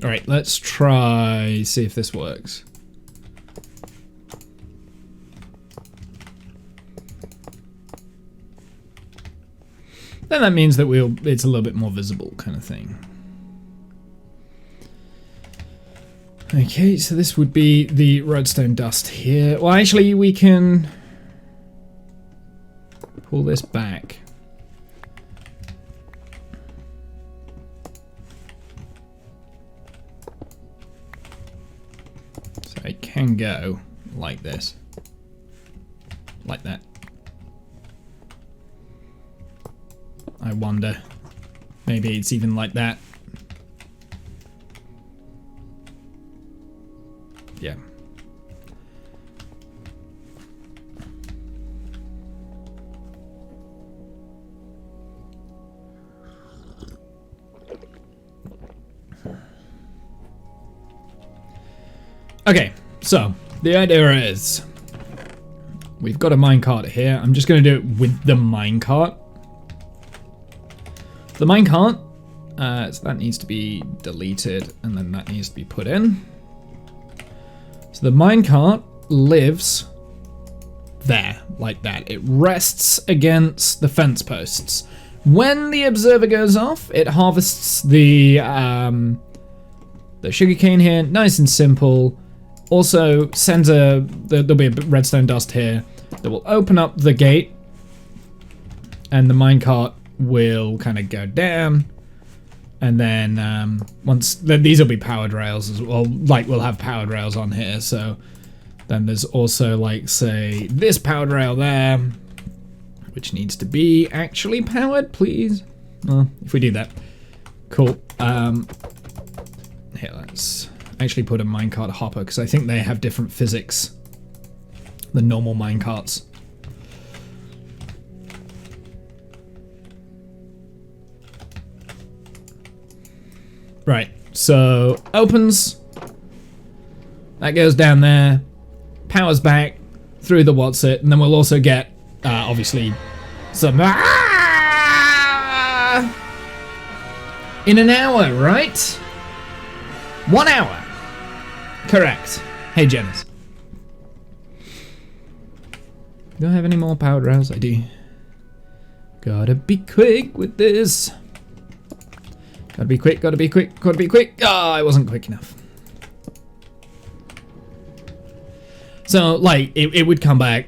Alright, let's try, see if this works. Then that means that it's a little bit more visible kind of thing. Okay, so this would be the redstone dust here. Well, actually, we can pull this back. So it can go like this. Like that. I wonder. Maybe it's even like that. Yeah. Okay, so the idea is we've got a minecart here. I'm just going to do it with the minecart. The minecart, so that needs to be deleted and then that needs to be put in. So the minecart lives there, like that. It rests against the fence posts. When the observer goes off, it harvests the sugarcane here, nice and simple. Also sends there'll be a redstone dust here that will open up the gate, and the minecart will kind of go down. And then these will be powered rails as well. Like we'll have powered rails on here. So then there's also like say this powered rail there, which needs to be actually powered, please. Well, if we do that, cool. Here, let's actually put a minecart hopper because I think they have different physics than normal minecarts. Right, so opens, that goes down there, powers back through the what's-it, and then we'll also get, obviously, some... in an hour, right? 1 hour. Correct. Hey, Jenners. Do I have any more powered rails? I do. Gotta be quick with this. Gotta be quick, gotta be quick, gotta be quick. Ah, I wasn't quick enough. So, like, it would come back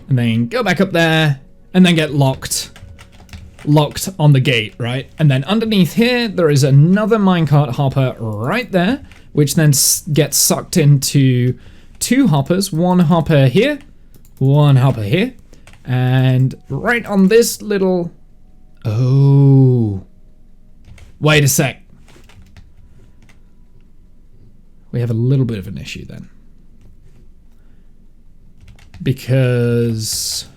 and then go back up there and then get locked on the gate, right? And then underneath here, there is another minecart hopper right there, which then gets sucked into 2 hoppers. 1 hopper here, 1 hopper here. And right on this little... Oh... Wait a sec. We have a little bit of an issue then. Because...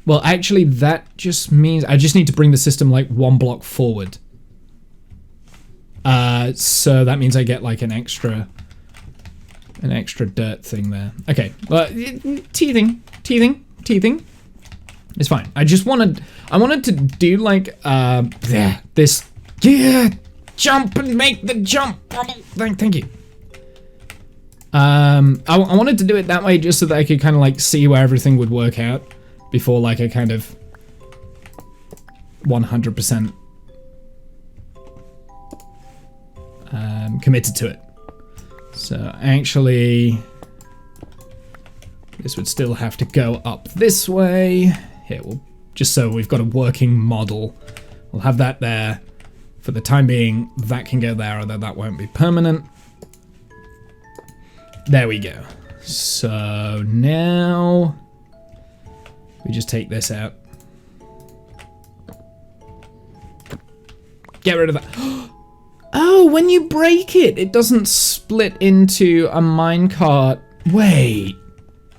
Well, actually, that just means I just need to bring the system like 1 block forward. So that means I get like an extra dirt thing there. Okay, well, teething. It's fine. I wanted to do like, this, jump and make the jump. Thank you. I wanted to do it that way just so that I could kind of like see where everything would work out before like I kind of 100% committed to it. So actually, this would still have to go up this way. Here, we'll just so we've got a working model. We'll have that there. For the time being, that can go there, although that won't be permanent. There we go. So now we just take this out. Get rid of that. Oh, when you break it, it doesn't split into a minecart. Wait.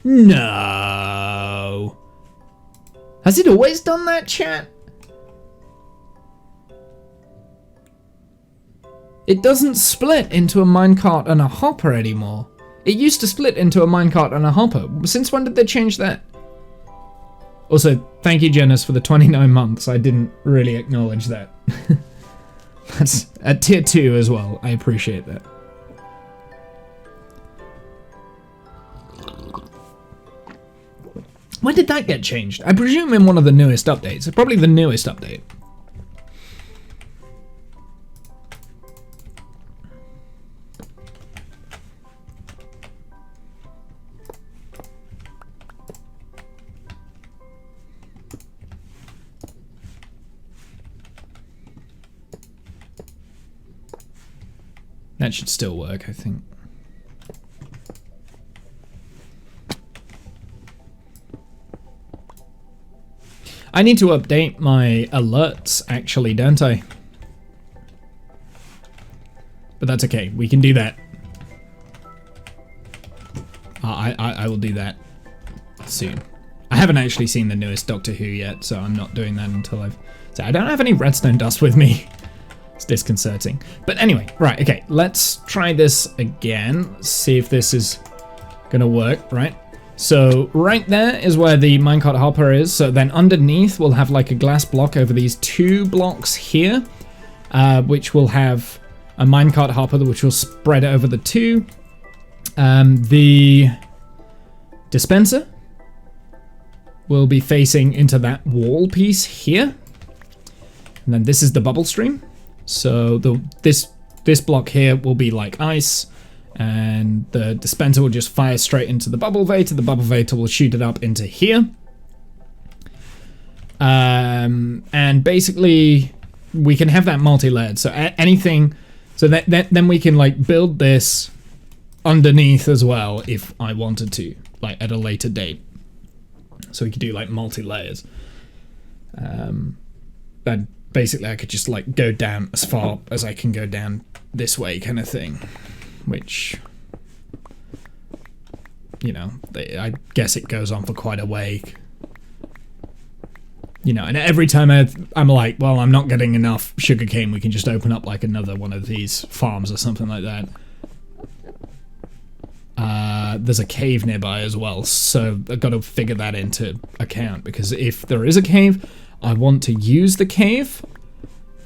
No. Has it always done that, chat? It doesn't split into a minecart and a hopper anymore. It used to split into a minecart and a hopper. Since when did they change that? Also, thank you, Janice, for the 29 months. I didn't really acknowledge that. That's at tier 2 as well. I appreciate that. When did that get changed? I presume in one of the newest updates. Probably the newest update. That should still work, I think. I need to update my alerts, actually, don't I? But that's okay. We can do that. I will do that soon. I haven't actually seen the newest Doctor Who yet, so I'm not doing that until I've... So I don't have any redstone dust with me. It's disconcerting. But anyway, right, okay, let's try this again. See if this is gonna work, right? So right there is where the minecart hopper is. So then underneath we'll have like a glass block over these 2 blocks here, which will have a minecart hopper which will spread over the 2. The dispenser will be facing into that wall piece here. And then this is the bubble stream. So this block here will be like ice, and the dispenser will just fire straight into the bubble vator. The bubble vator will shoot it up into here. And basically we can have that multi-layered. So anything, so that then we can like build this underneath as well if I wanted to, like at a later date. So we could do like multi-layers. But basically I could just like go down as far as I can go down this way kind of thing, which, you know, I guess it goes on for quite a way. You know, and every time I'm like, well, I'm not getting enough sugarcane, we can just open up like another one of these farms or something like that. There's a cave nearby as well, so I've got to figure that into account, because if there is a cave, I want to use the cave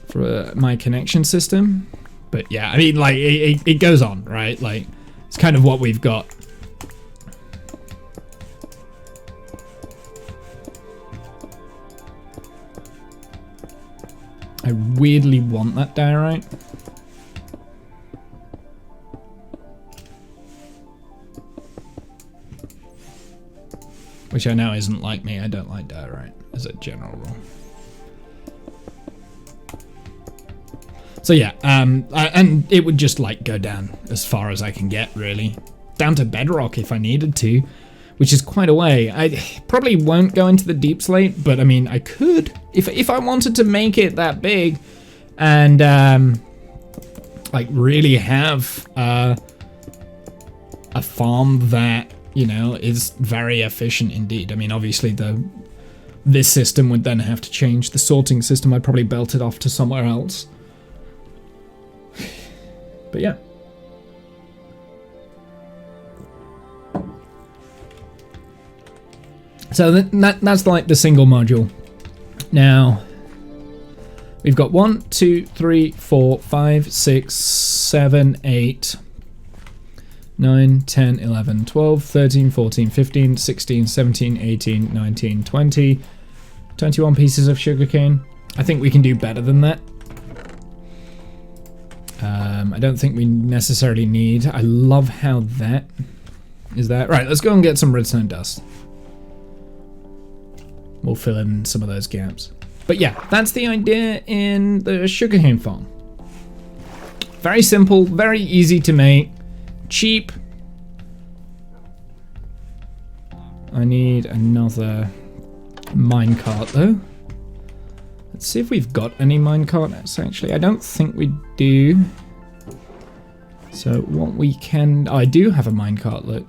for my connection system. But yeah, I mean, like, it goes on, right? Like, it's kind of what we've got. I weirdly want that diorite. Which I know isn't like me. I don't like diorite as a general rule. So yeah, and it would just like go down as far as I can get, really. Down to bedrock if I needed to, which is quite a way. I probably won't go into the deep slate, but I mean, I could. If I wanted to make it that big and like really have a farm that, you know, is very efficient indeed. I mean, obviously this system would then have to change the sorting system. I'd probably belt it off to somewhere else. But yeah. So that's like the single module. Now, we've got 1, 2, 3, 4, 5, 6, 7, 8, 9, 10, 11, 12, 13, 14, 15, 16, 17, 18, 19, 20, 21 pieces of sugarcane. I think we can do better than that. I don't think we necessarily need. I love how that is that. Right, let's go and get some redstone dust. We'll fill in some of those gaps. But yeah, that's the idea in the sugarcane farm. Very simple, very easy to make, cheap. I need another minecart though. Let's see if we've got any minecarts actually. I don't think we do. So what we can... I do have a minecart, look.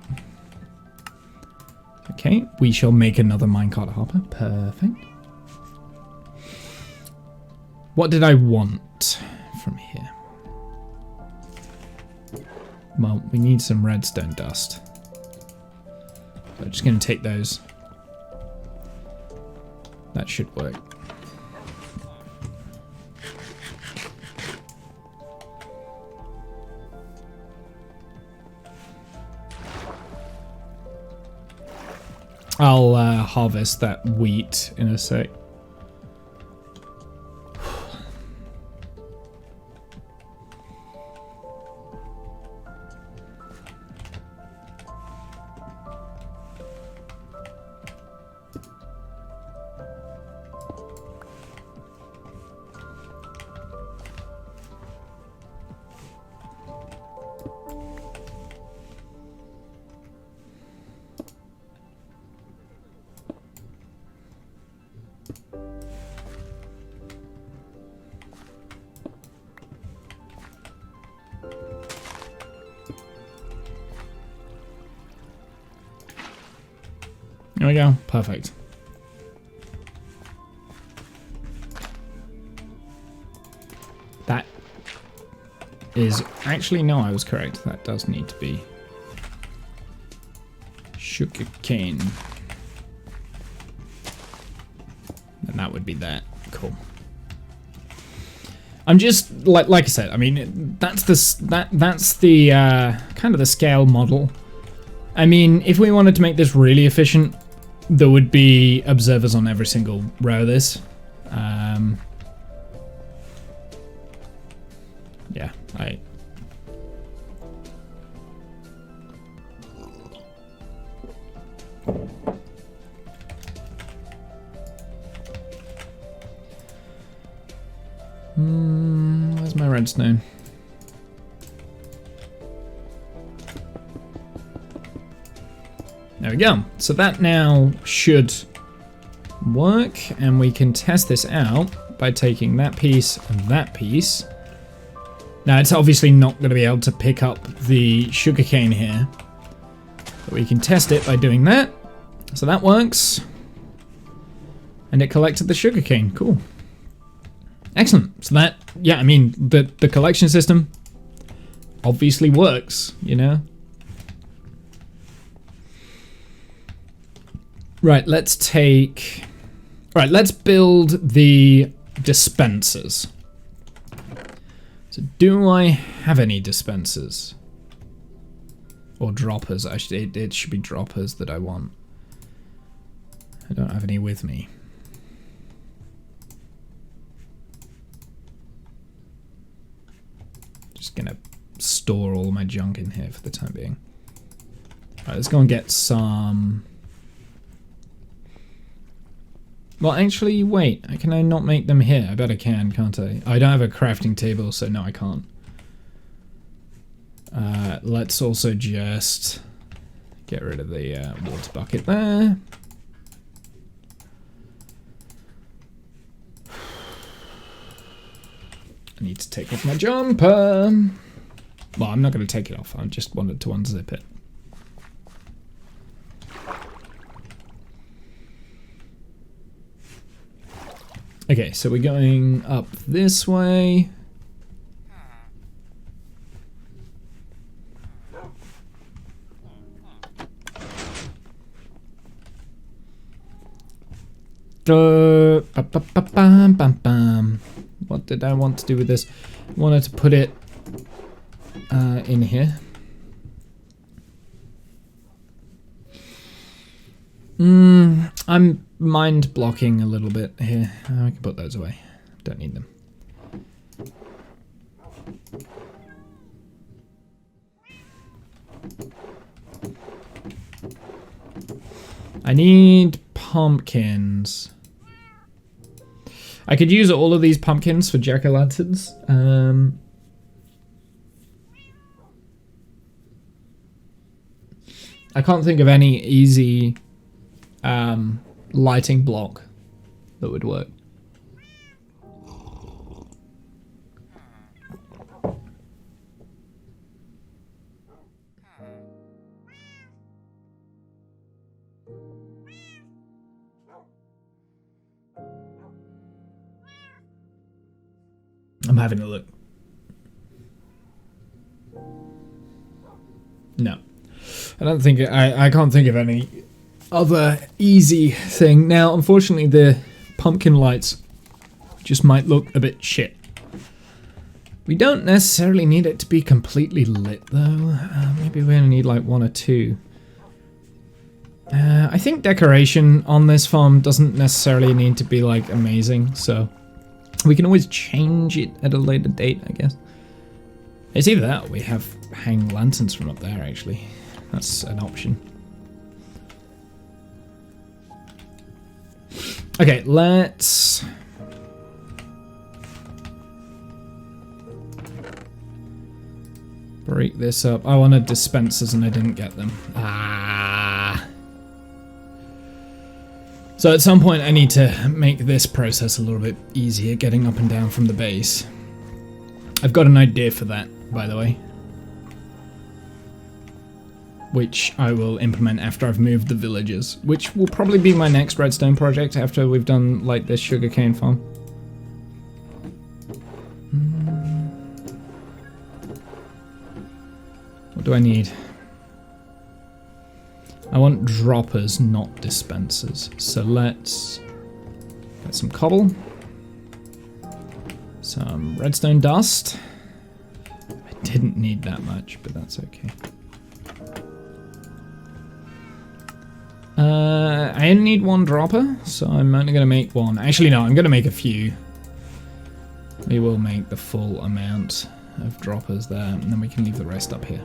Okay, we shall make another minecart hopper. Perfect. What did I want from here? Well, we need some redstone dust. So I'm just going to take those. That should work. I'll harvest that wheat in a sec. There we go. Perfect. That is actually, no, I was correct. That does need to be sugar cane. And that would be that. Cool. I'm just like I said. I mean, that's the kind of the scale model. I mean, if we wanted to make this really efficient, there would be observers on every single row of this. Yeah, where's my redstone? There we go. So that now should work, and we can test this out by taking that piece and that piece. Now, it's obviously not going to be able to pick up the sugarcane here, but we can test it by doing that. So that works. And it collected the sugarcane. Cool. Excellent. So that, yeah, I mean, the collection system obviously works, you know? Right, let's build the dispensers. So do I have any dispensers? Or droppers? Actually, it should be droppers that I want. I don't have any with me. Just gonna store all my junk in here for the time being. Alright, let's go and get some... Well, actually, wait. Can I not make them here? I bet I can, can't I? I don't have a crafting table, so no, I can't. Let's also just get rid of the water bucket there. I need to take off my jumper. Well, I'm not going to take it off. I just wanted to unzip it. Okay, so we're going up this way. What did I want to do with this? I wanted to put it in here. I'm mind blocking a little bit here. I can put those away. Don't need them. I need pumpkins. I could use all of these pumpkins for jack-o'-lanterns. I can't think of any easy lighting block that would work. I'm having a look. No. I don't think I can't think of any other easy thing. Now, unfortunately, the pumpkin lights just might look a bit shit. We don't necessarily need it to be completely lit, though. Maybe we only need like 1 or 2. I think decoration on this farm doesn't necessarily need to be like amazing, so we can always change it at a later date, I guess. It's either that or we have hang lanterns from up there, actually. That's an option. Okay, let's... break this up. I wanted dispensers and I didn't get them. Ah. So at some point I need to make this process a little bit easier, getting up and down from the base. I've got an idea for that, by the way, which I will implement after I've moved the villagers, which will probably be my next redstone project after we've done like this sugarcane farm. What do I need? I want droppers, not dispensers. So let's get some cobble, some redstone dust. I didn't need that much, but that's okay. I only need 1 dropper, so I'm only going to make 1. Actually, no, I'm going to make a few. We will make the full amount of droppers there, and then we can leave the rest up here.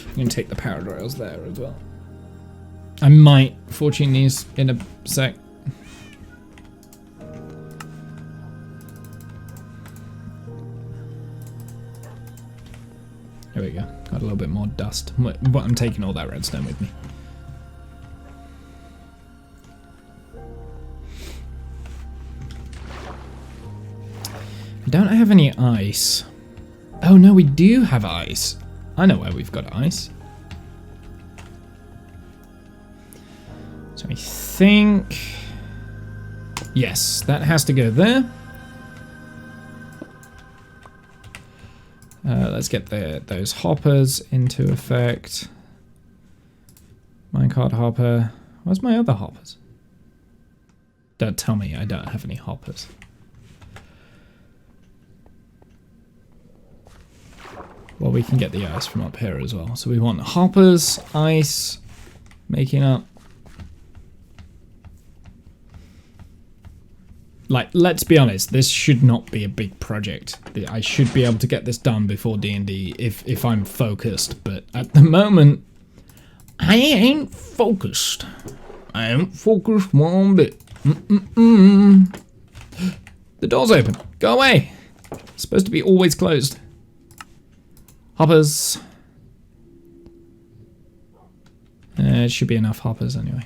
I'm going to take the power rails there as well. I might fortune these in a sec. There we go. Got a little bit more dust. But I'm taking all that redstone with me. We don't have any ice. Oh no, we do have ice. I know where we've got ice. So I think... yes, that has to go there. Let's get those hoppers into effect. Minecart hopper. Where's my other hoppers? Don't tell me I don't have any hoppers. Well, we can get the ice from up here as well. So we want hoppers, ice, making up. Like, let's be honest, this should not be a big project. I should be able to get this done before D&D if I'm focused, but at the moment, I ain't focused. I ain't focused one bit. The door's open. Go away. It's supposed to be always closed. Hoppers. It should be enough hoppers anyway.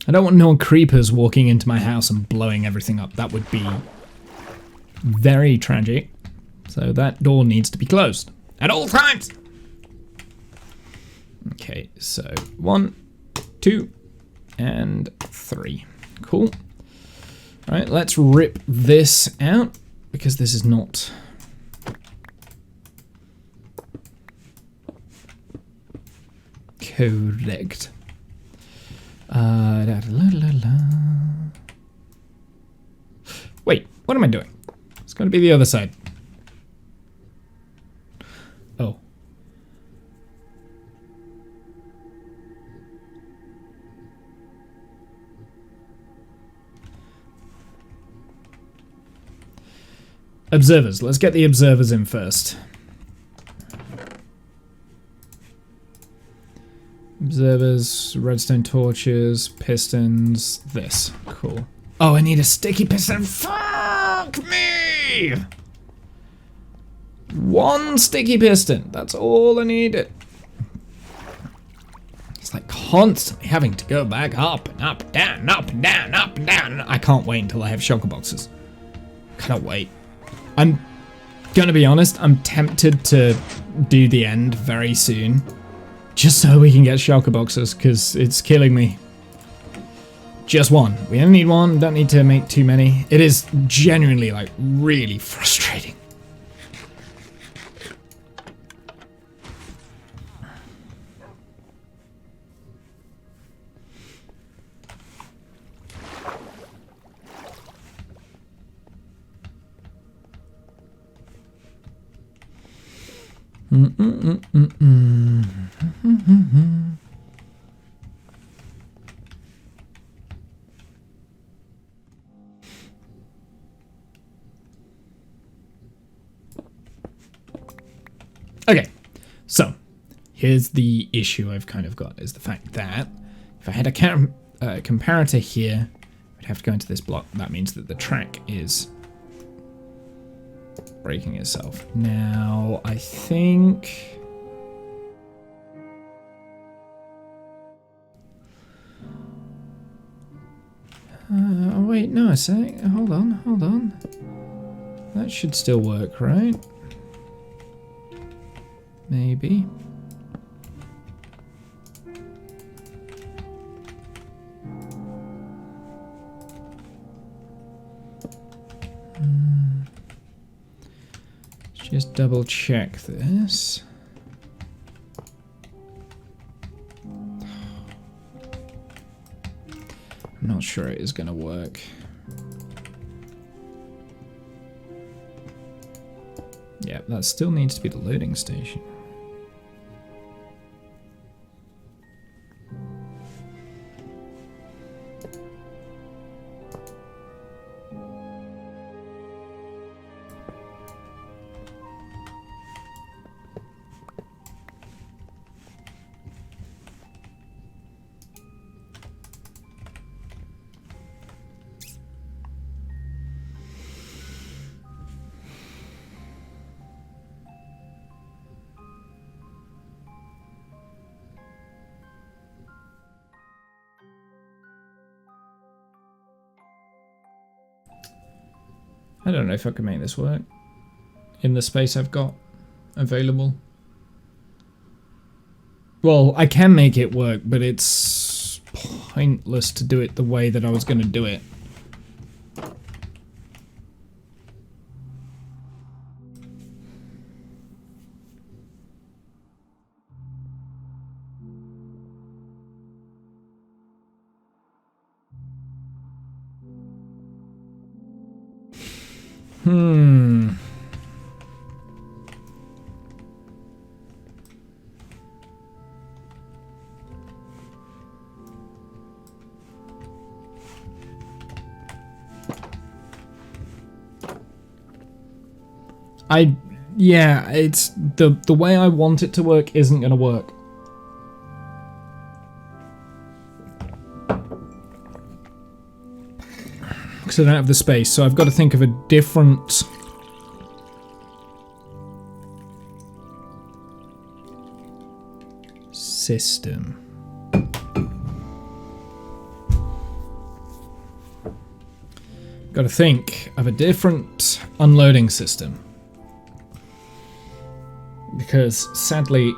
I don't want no creepers walking into my house and blowing everything up. That would be very tragic. So that door needs to be closed at all times. Okay, so 1, 2, and 3. Cool. All right, let's rip this out because this is not Correct. Wait, what am I doing? It's going to be the other side. Oh. Observers. Let's get the observers in first. Observers, redstone torches, pistons, this. Cool. Oh, I need a sticky piston. Fuck me! One sticky piston. That's all I needed. It's like constantly having to go back up and up, down, up and down, up and down. I can't wait until I have shulker boxes. Cannot wait. I'm gonna be honest, I'm tempted to do the end very soon. Just so we can get shulker boxes, because it's killing me. Just one. We only need one, don't need to make too many. It is genuinely, like, really frustrating. Okay, so here's the issue I've kind of got, is the fact that if I had a comparator here, I'd have to go into this block. That means that the track is breaking itself. Now, I think... oh wait, no, a sec. Hold on. That should still work, right? Maybe. Let's just double check this. I'm not sure it is going to work. Yeah, that still needs to be the loading station. I don't know if I can make this work in the space I've got available. Well, I can make it work, but it's pointless to do it the way that I was going to do it. Yeah, it's the way I want it to work isn't going to work. Because I don't have the space, so I've got to think of a different system. Got to think of a different unloading system. Because sadly...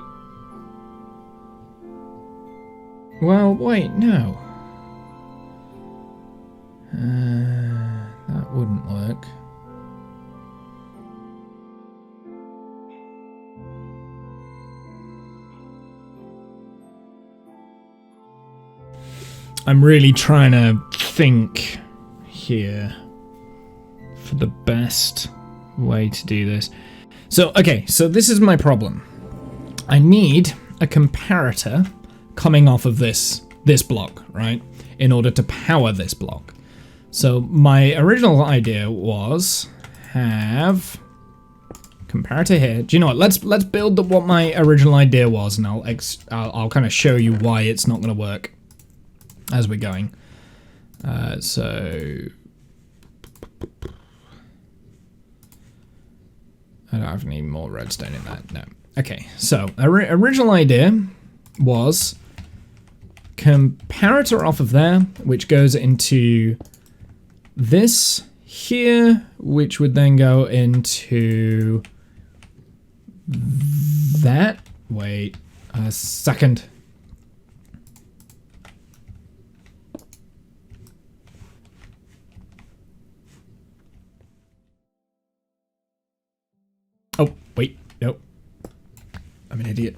Well, wait, no. That wouldn't work. I'm really trying to think here for the best way to do this. So, okay, so this is my problem. I need a comparator coming off of this block, right? In order to power this block. So my original idea was have comparator here. Do you know what? Let's build what my original idea was, and I'll kind of show you why it's not going to work as we're going. So I don't have any more redstone in that. No. Okay. So original idea was comparator off of there, which goes into this here, which would then go into that. Wait a second. Oh, wait, nope. I'm an idiot.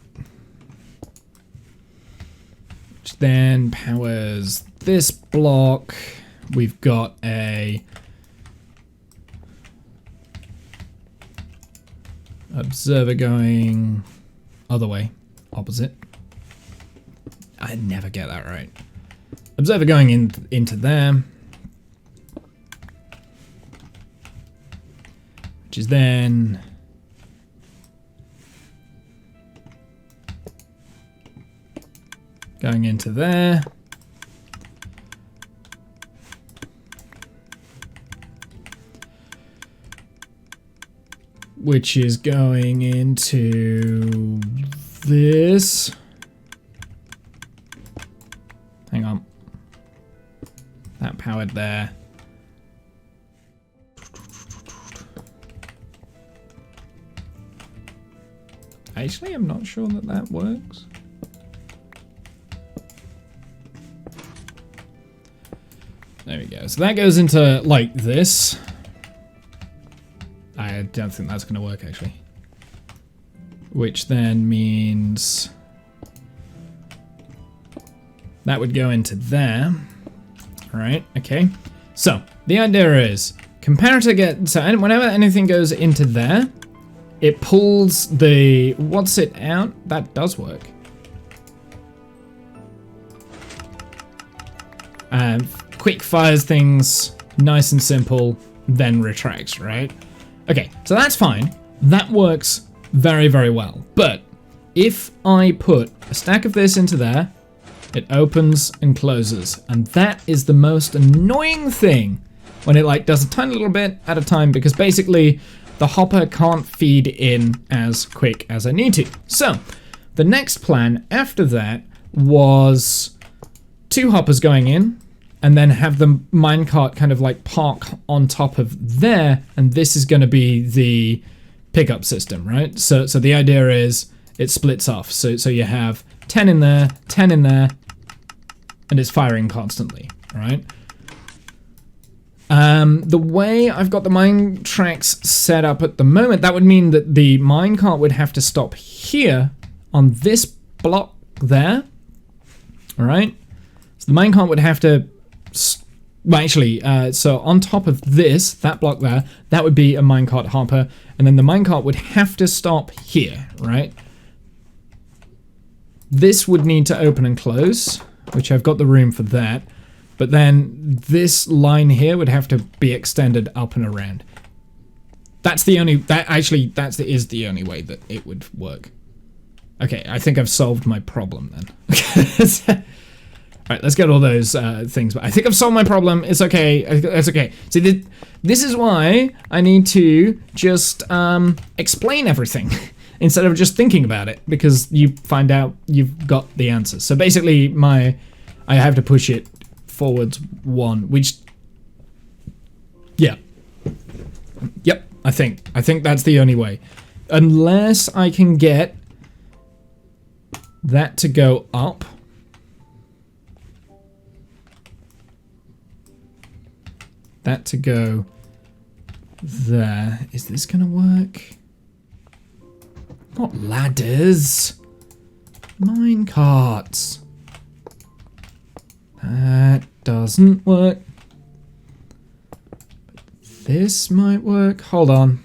Which then powers this block. We've got a observer going other way, opposite. I never get that right. Observer going into there, which is then going into there. Which is going into this. Hang on. That powered there. Actually, I'm not sure that works. There we go. So that goes into like this. I don't think that's going to work, actually. Which then means that would go into there. Right, okay. So, the idea is, comparator gets, so whenever anything goes into there, it pulls the, what's it out? That does work. Quick fires things, nice and simple, then retracts, right? Okay, so that's fine. That works very, very well. But if I put a stack of this into there, it opens and closes. And that is the most annoying thing when it like does a tiny little bit at a time, because basically the hopper can't feed in as quick as I need to. So the next plan after that was 2 hoppers going in, and then have the minecart kind of like park on top of there, and this is going to be the pickup system, right? So the idea is it splits off. So you have 10 in there, 10 in there, and it's firing constantly, right? The way I've got the mine tracks set up at the moment, that would mean that the minecart would have to stop here on this block there, all right? So the minecart would have to, well, actually, so on top of this, that block there, that would be a minecart hopper, and then the minecart would have to stop here, right? This would need to open and close, which I've got the room for that, but then this line here would have to be extended up and around. That's the only, is the only way that it would work. Okay, I think I've solved my problem then. Alright, let's get all those things. But I think I've solved my problem. It's okay. It's okay. See, this is why I need to just explain everything instead of just thinking about it, because you find out you've got the answer. So basically, I have to push it forwards 1, which, yeah, yep. I think that's the only way, unless I can get that to go up. That to go there. Is this gonna work? Not ladders. Mine carts. That doesn't work. This might work. Hold on.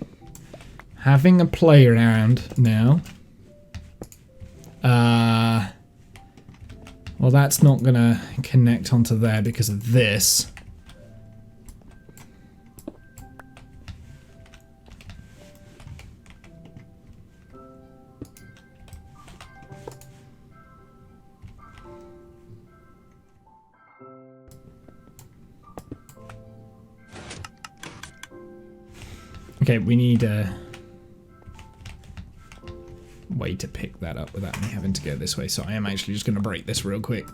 Having a play around now. Well, that's not gonna connect onto there because of this. Okay, we need a way to pick that up without me having to go this way. So I am actually just going to break this real quick.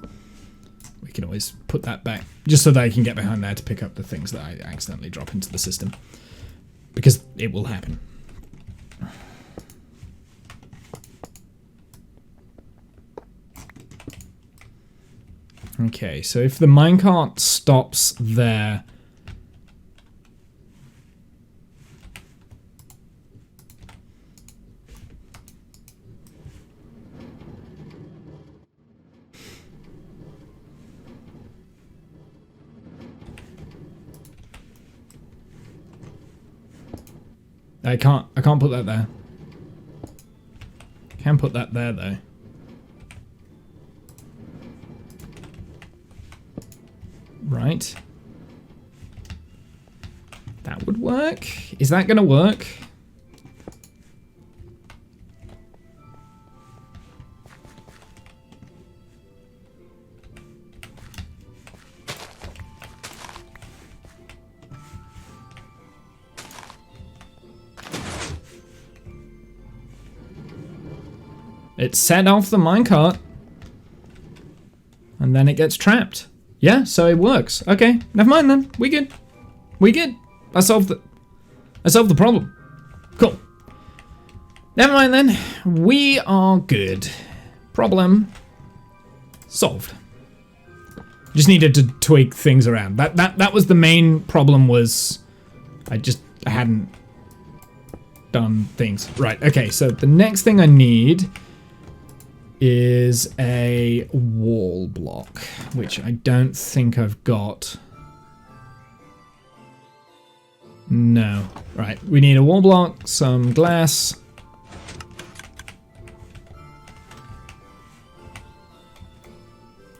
We can always put that back just so that I can get behind there to pick up the things that I accidentally drop into the system. Because it will happen. Okay, so if the minecart stops there... I can't put that there. Can put that there though. Right. That would work. Is that gonna work? It set off the minecart. And then it gets trapped. Yeah, so it works. Okay, never mind then. We good. We good. I solved the problem. Cool. Never mind then. We are good. Problem solved. Just needed to tweak things around. That was the main problem, was I hadn't done things. Right, okay, so the next thing I need is a wall block, which I don't think I've got. No. Right, we need a wall block, some glass.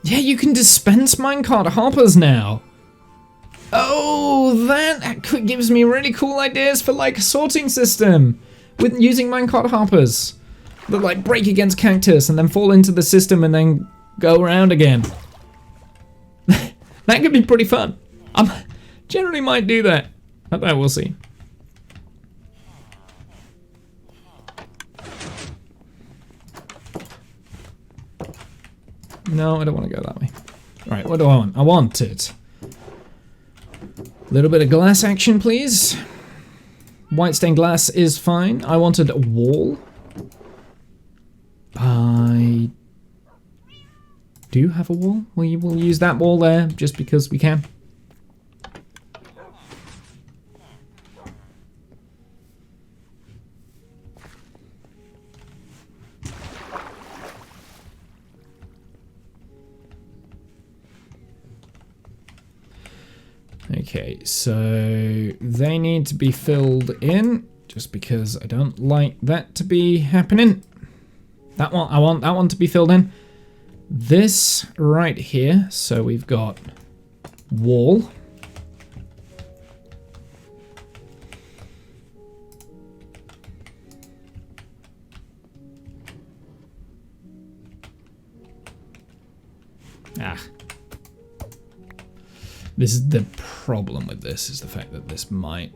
Yeah, you can dispense minecart hoppers now. Oh, that gives me really cool ideas for like a sorting system with using minecart hoppers. That like break against cactus and then fall into the system and then go around again. That could be pretty fun. I generally might do that. But we'll see. No, I don't want to go that way. Alright, what do I want? I want it. A little bit of glass action, please. White stained glass is fine. I wanted a wall. I do have a wall. We will use that wall there just because we can. Okay, so they need to be filled in just because I don't like that to be happening. That one, I want that one to be filled in. This right here, so we've got wall. This is the problem with this, is the fact that this might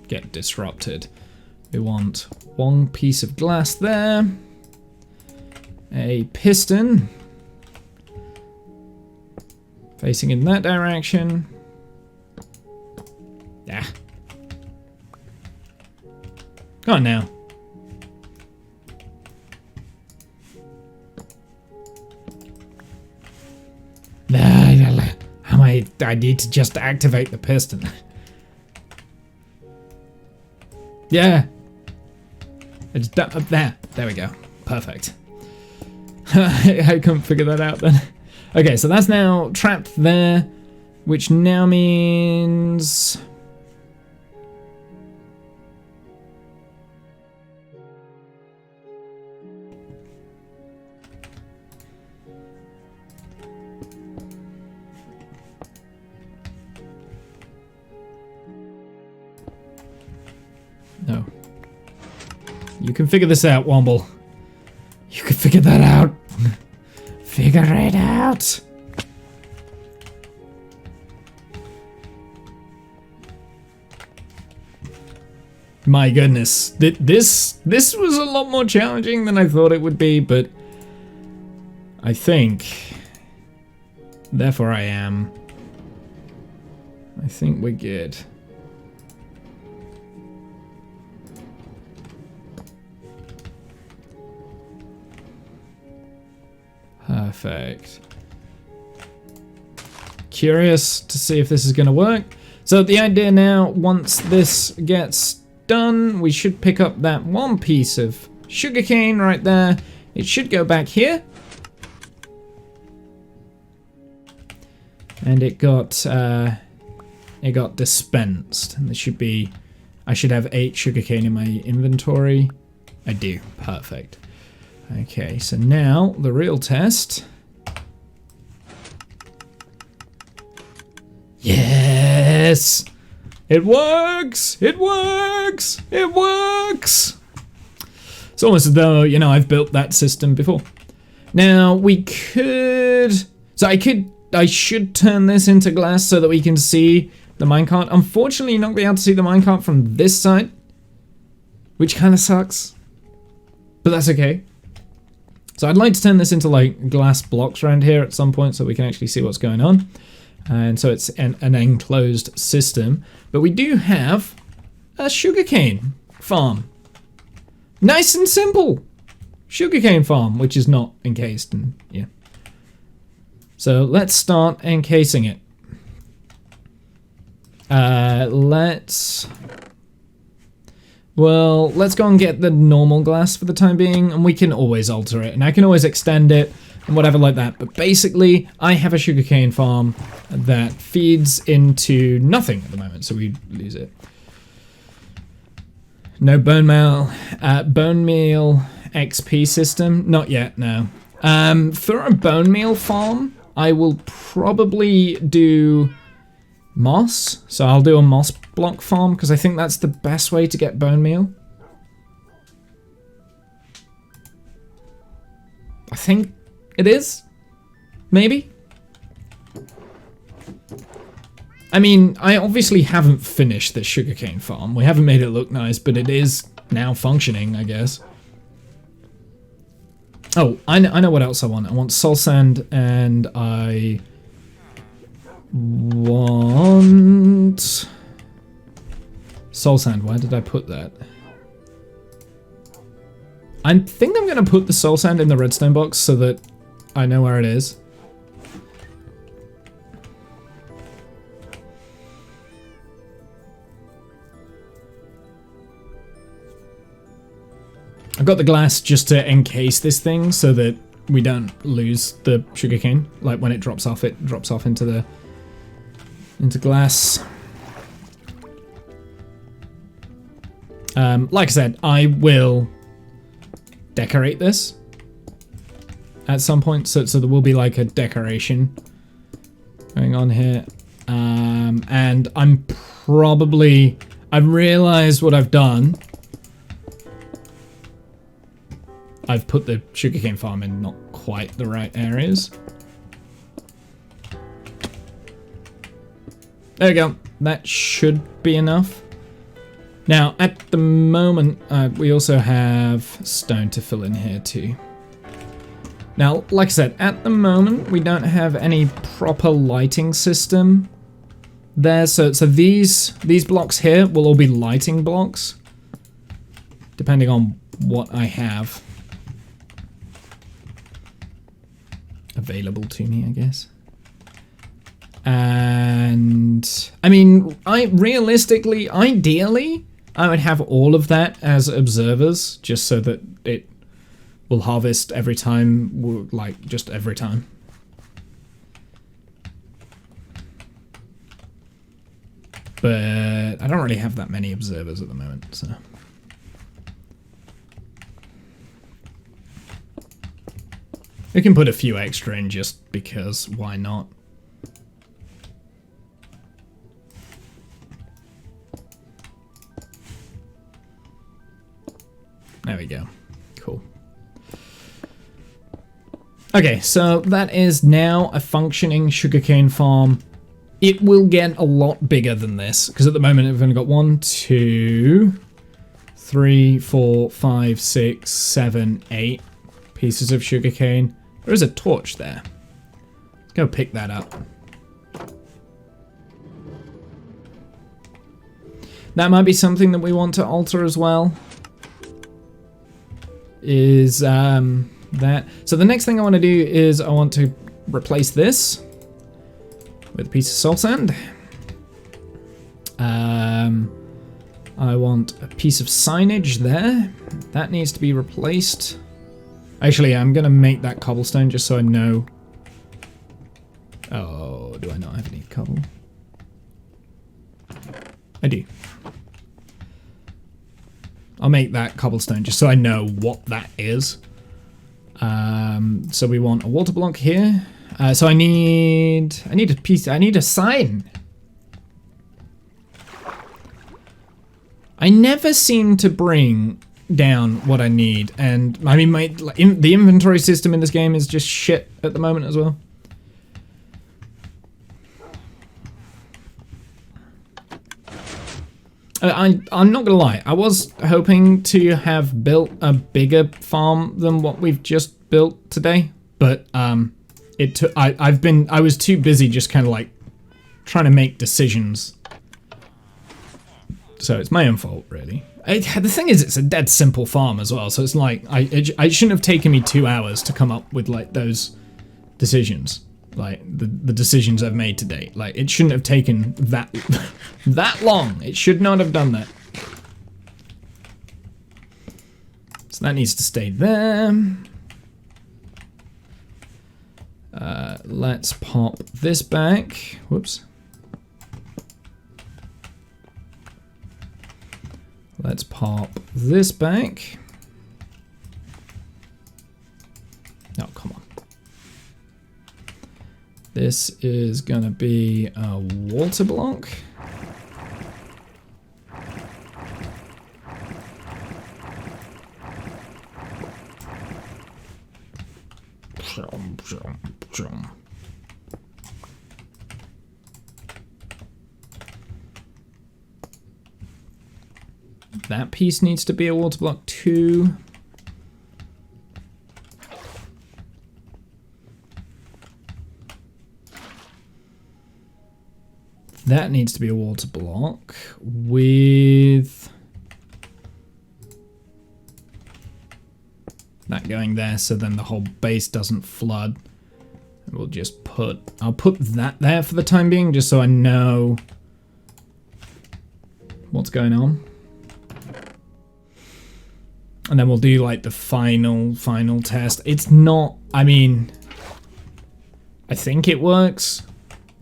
get disrupted. We want one piece of glass there. A piston facing in that direction. Ah. Come on now. I need to just activate the piston. Yeah. It's done up there. There we go. Perfect. I couldn't figure that out then. Okay, so that's now trapped there, which now means... No. You can figure this out, Womble. You can figure that out. Figure it out. My goodness. This was a lot more challenging than I thought it would be, but I think... Therefore I am. I think we're good. Perfect. Curious to see if this is going to work. So the idea now, once this gets done, we should pick up that one piece of sugarcane right there. It should go back here. And it got dispensed. And there should be... I should have 8 sugarcane in my inventory. I do. Perfect. Okay, so now the real test. Yes! It works! It works! It works! It's almost as though, you know, I've built that system before. Now, we could... So I should turn this into glass so that we can see the minecart. Unfortunately, you're not going to be able to see the minecart from this side, which kind of sucks. But that's okay. So I'd like to turn this into like glass blocks around here at some point so we can actually see what's going on. And so it's an enclosed system. But we do have a sugarcane farm. Nice and simple. Sugarcane farm, which is not encased. And yeah. So let's start encasing it. Well, let's go and get the normal glass for the time being, and we can always alter it, and I can always extend it, and whatever like that. But basically, I have a sugarcane farm that feeds into nothing at the moment, so we lose it. No bone meal XP system? Not yet, no. For a bone meal farm, I will probably do moss. So I'll do a moss block farm because I think that's the best way to get bone meal. I think it is. Maybe. I mean, I obviously haven't finished the sugarcane farm. We haven't made it look nice, but it is now functioning, I guess. Oh, I know what else I want. I want soul sand, and I want soul sand. Where did I put that? I think I'm going to put the soul sand in the redstone box so that I know where it is. I've got the glass just to encase this thing so that we don't lose the sugarcane. Like when it drops off into glass. Like I said, I will decorate this at some point, so there will be like a decoration going on here. And I've realized what I've done. I've put the sugarcane farm in not quite the right areas. There we go. That should be enough. Now, at the moment, we also have stone to fill in here too. Now, like I said, at the moment, we don't have any proper lighting system there. So these blocks here will all be lighting blocks, depending on what I have available to me, I guess. And I mean, realistically, ideally, I would have all of that as observers, just so that it will harvest every time, like just every time. But I don't really have that many observers at the moment, so. We can put a few extra in just because, why not? There we go. Cool. Okay, so that is now a functioning sugarcane farm. It will get a lot bigger than this, because at the moment we've only got 1, 2, 3, 4, 5, 6, 7, 8 pieces of sugarcane. There is a torch there. Let's go pick that up. That might be something that we want to alter as well. Is that. So the next thing I want to do is I want to replace this with a piece of soul sand. I want a piece of signage there. That needs to be replaced. Actually, I'm going to make that cobblestone just so I know. Oh, do I not have any cobble? I do. I'll make that cobblestone just so I know what that is. So we want a water block here. So I need a piece. I need a sign. I never seem to bring down what I need, and I mean the inventory system in this game is just shit at the moment as well. I'm not gonna lie, I was hoping to have built a bigger farm than what we've just built today, but it took. I was too busy just kind of like trying to make decisions, so it's my own fault really. The thing is, it's a dead simple farm as well, so it's like it shouldn't have taken me 2 hours to come up with like those decisions. Like the decisions I've made to date. Like it shouldn't have taken that that long. It should not have done that. So that needs to stay there. Let's pop this back. Whoops. Let's pop this back. Oh, come on. This is gonna be a water block. That piece needs to be a water block too. That needs to be a water block with that going there, so then the whole base doesn't flood. We'll just I'll put that there for the time being, just so I know what's going on. And then we'll do like the final test. It's not, I mean, I think it works,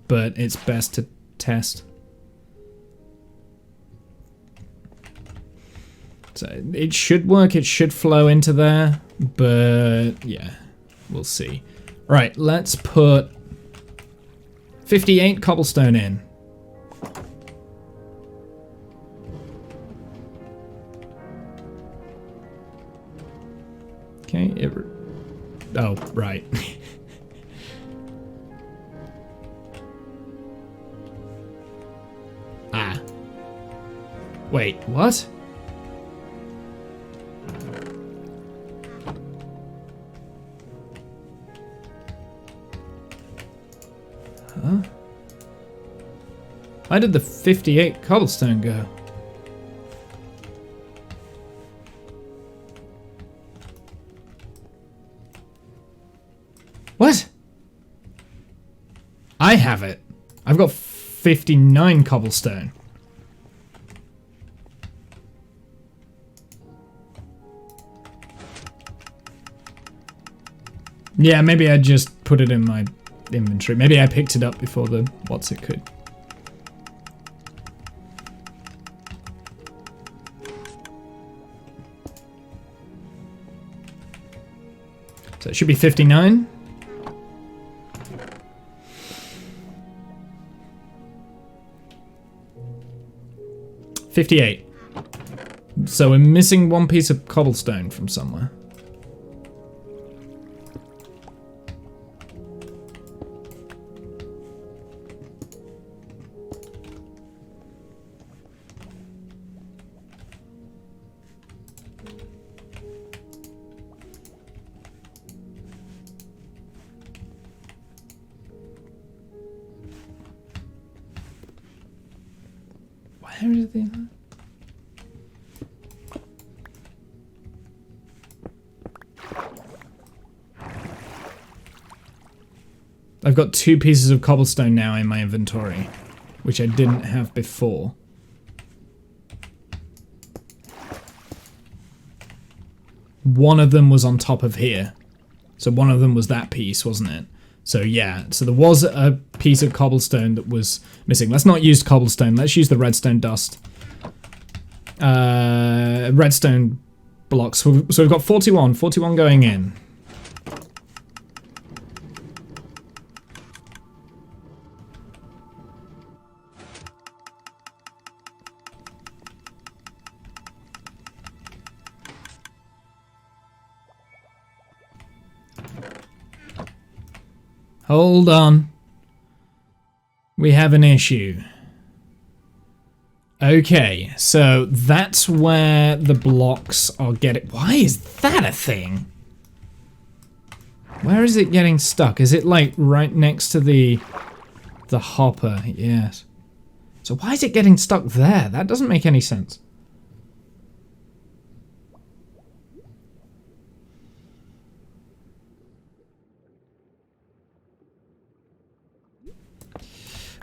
but it's best to test. So it should work, it should flow into there, but yeah, we'll see. Right, let's put 58 cobblestone in. Okay, oh, right. Ah. Wait, what? Huh? Why did the 58 cobblestone go? What? I have it. I've got 59 cobblestone. Yeah, maybe I just put it in my inventory. Maybe I picked it up before the what's it could. So it should be 59. $58. So we're missing one piece of cobblestone from somewhere. Where is the... I've got 2 pieces of cobblestone now in my inventory, which I didn't have before. One of them was on top of here. So one of them was that piece, wasn't it? So yeah, so there was a piece of cobblestone that was missing. Let's not use cobblestone, let's use the redstone dust. Redstone blocks. So we've got 41 going in. Hold on. We have an issue. Okay, so that's where the blocks are getting... Why is that a thing? Where is it getting stuck? Is it like right next to the hopper? Yes. So why is it getting stuck there? That doesn't make any sense.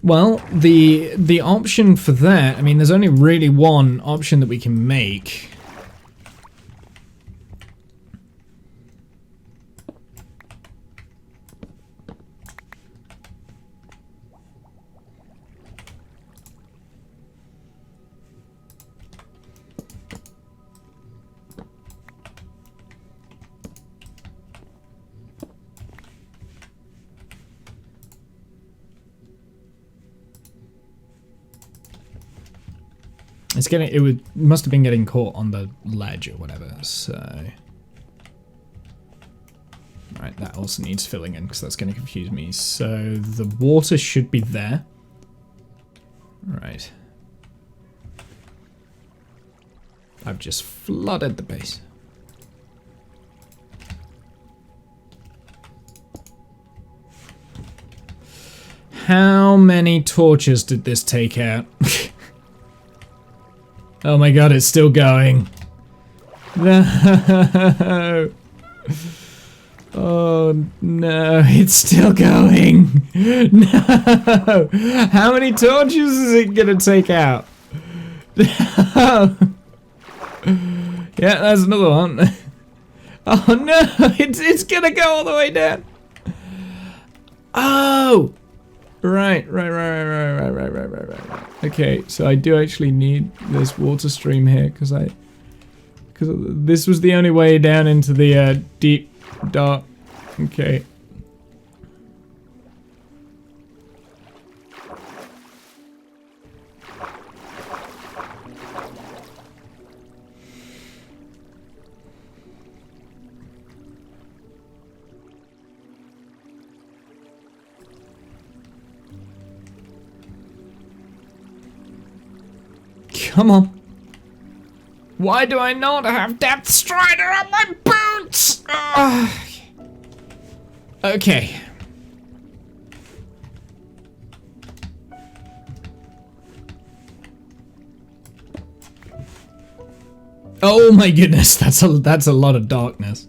Well, the option for that, I mean, there's only really one option that we can make. It's getting, must have been getting caught on the ledge or whatever, so. Right, that also needs filling in because that's going to confuse me. So the water should be there. Right. I've just flooded the base. How many torches did this take out? Oh my god, it's still going. No. Oh no, it's still going. No. How many torches is it gonna take out? No. Yeah, that's another one. Oh no, it's gonna go all the way down. Oh. Right. Okay, so I do actually need this water stream here because this was the only way down into the deep dark. Okay. Come on. Why do I not have Depth Strider on my boots? Ugh. Okay. Oh my goodness, that's a lot of darkness.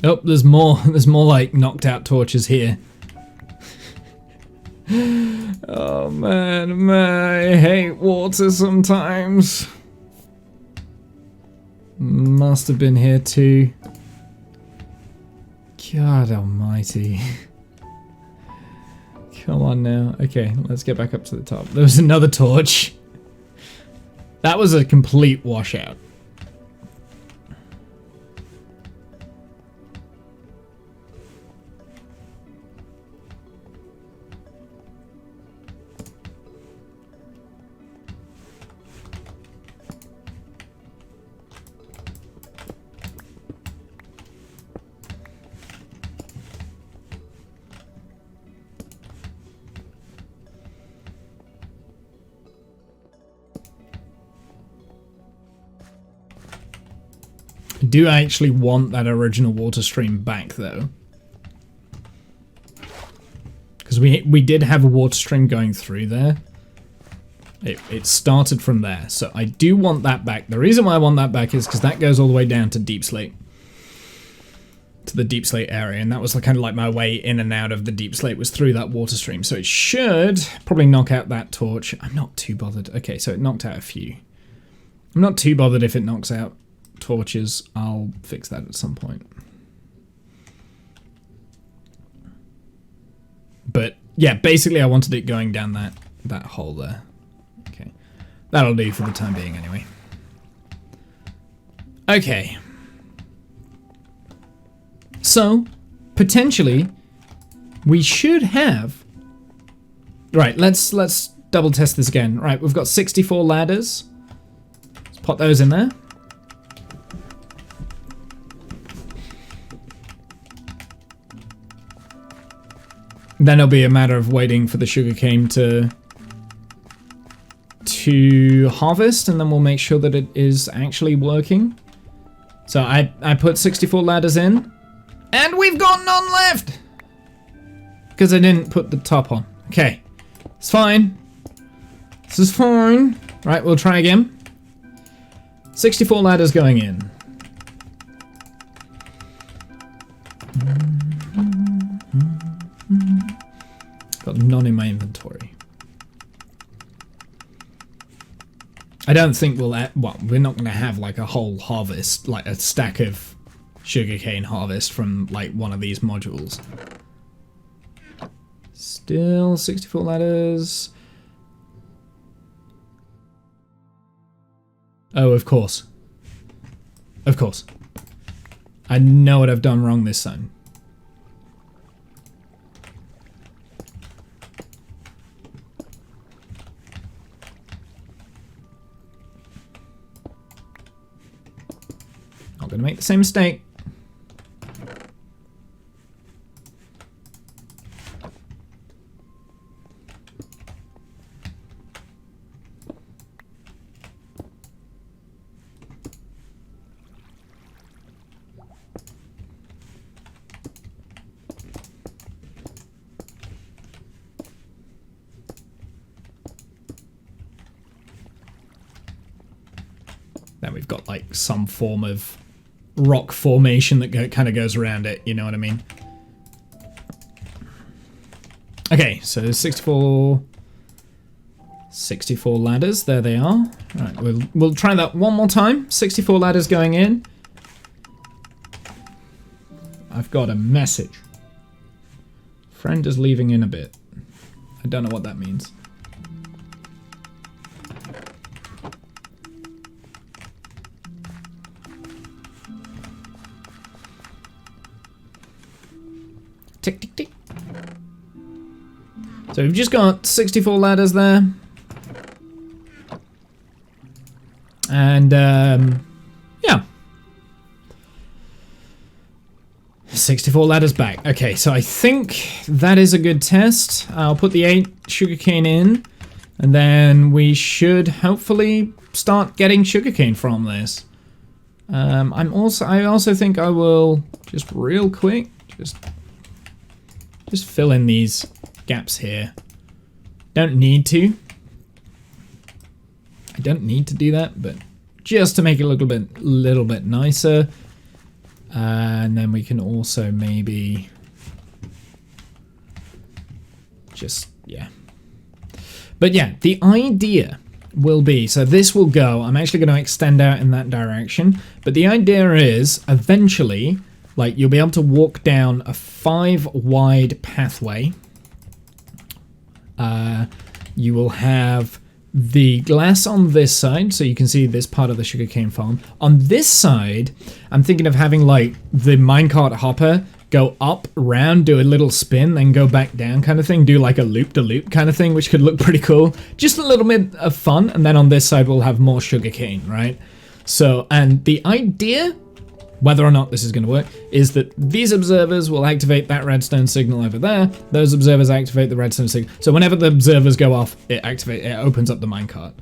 Oh, there's more like knocked out torches here. Oh man, I hate water sometimes. Must have been here too. God almighty. Come on now. Okay, let's get back up to the top. There was another torch. That was a complete washout. I do actually want that original water stream back though, because we did have a water stream going through there. It started from there, so I do want that back. The reason why I want that back is because that goes all the way down to Deep Slate, to the Deep Slate area, and that was kind of like my way in and out of the Deep Slate was through that water stream. So it should probably knock out that torch. I'm not too bothered. Okay, so it knocked out a few. I'm not too bothered if it knocks out torches. I'll fix that at some point. But yeah, basically I wanted it going down that hole there. Okay, that'll do for the time being anyway. Okay, so potentially we should have, right, let's double test this again. Right, we've got 64 ladders. Let's put those in there. Then it'll be a matter of waiting for the sugarcane to harvest, and then we'll make sure that it is actually working. So I put 64 ladders in, and we've got none left because I didn't put the top on. Okay, it's fine. This is fine. Right, we'll try again. 64 ladders going in. Got none in my inventory. I don't think we'll, well, we're not going to have like a whole harvest, like a stack of sugarcane harvest from like one of these modules. Still 64 ladders. Oh, of course. Of course. I know what I've done wrong this time. Not gonna make the same mistake. Then we've got like some form of rock formation that kind of goes around it, you know what I mean? Okay, so 64 ladders, there they are. Right, we'll try that one more time. 64 ladders going in. I've got a message. Friend is leaving in a bit. I don't know what that means. Tick, tick, tick. So we've just got 64 ladders there. And, yeah. 64 ladders back. Okay, so I think that is a good test. I'll put the 8 sugarcane in, and then we should hopefully start getting sugarcane from this. I also think I will just real quick just fill in these gaps here. Don't need to. I don't need to do that, but just to make it a little bit nicer. And then we can also maybe just, yeah. But yeah, the idea will be, so this will go, I'm actually going to extend out in that direction, but the idea is eventually, like, you'll be able to walk down a 5 wide pathway You will have the glass on this side, so you can see this part of the sugarcane farm. On this side, I'm thinking of having like the minecart hopper go up, round, do a little spin, then go back down kind of thing, do like a loop-de-loop kind of thing, which could look pretty cool. Just a little bit of fun, and then on this side we'll have more sugarcane, right? So, and the idea, whether or not this is going to work, is that these observers will activate that redstone signal over there. Those observers activate the redstone signal. So whenever the observers go off, it opens up the minecart.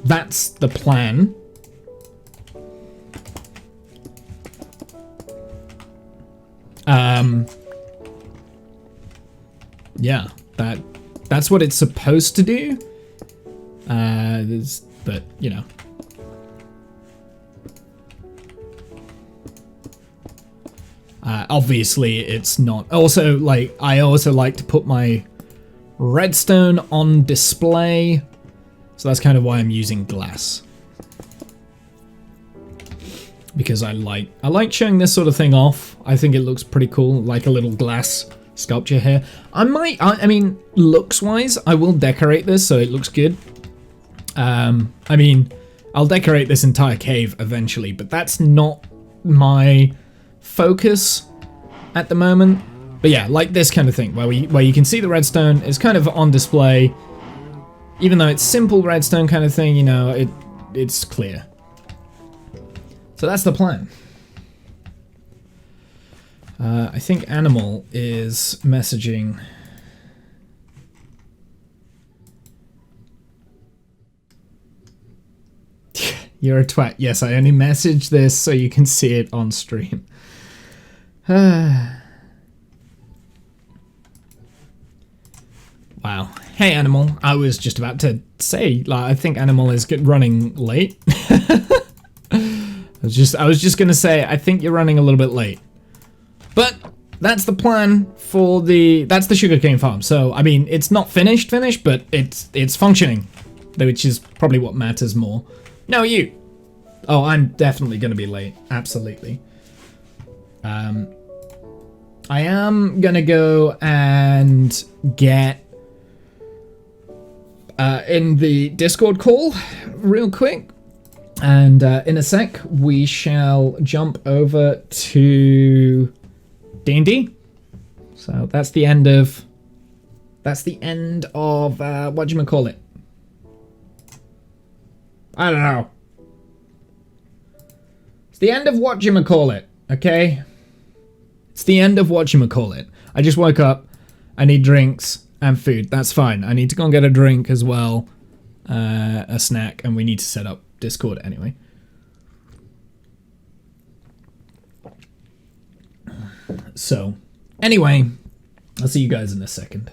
That's the plan. Yeah, that's what it's supposed to do. But you know. Obviously it's not. Also, like, I also like to put my redstone on display. So that's kind of why I'm using glass. Because I like showing this sort of thing off. I think it looks pretty cool, like a little glass sculpture here. I mean, looks-wise, I will decorate this so it looks good. I mean, I'll decorate this entire cave eventually, but that's not my focus at the moment. But yeah, like this kind of thing, where you can see the redstone is kind of on display. Even though it's simple redstone kind of thing, you know, it's clear. So that's the plan. I think Animal is messaging. You're a twat. Yes, I only messaged this so you can see it on stream. Wow. Hey, Animal. I was just about to say, like, I think Animal is running late. I was just gonna say, I think you're running a little bit late. But that's the plan for that's the sugarcane farm. So, I mean, it's not finished, but it's functioning, which is probably what matters more. No, you. Oh, I'm definitely gonna be late. Absolutely. I am gonna go and get in the Discord call real quick. And in a sec, we shall jump over to D&D. So that's the end of whatchamacallit? I don't know. It's the end of whatchamacallit, okay? It's the end of whatchamacallit. I just woke up. I need drinks and food. That's fine. I need to go and get a drink as well. A snack, and we need to set up Discord anyway. So, anyway, I'll see you guys in a second.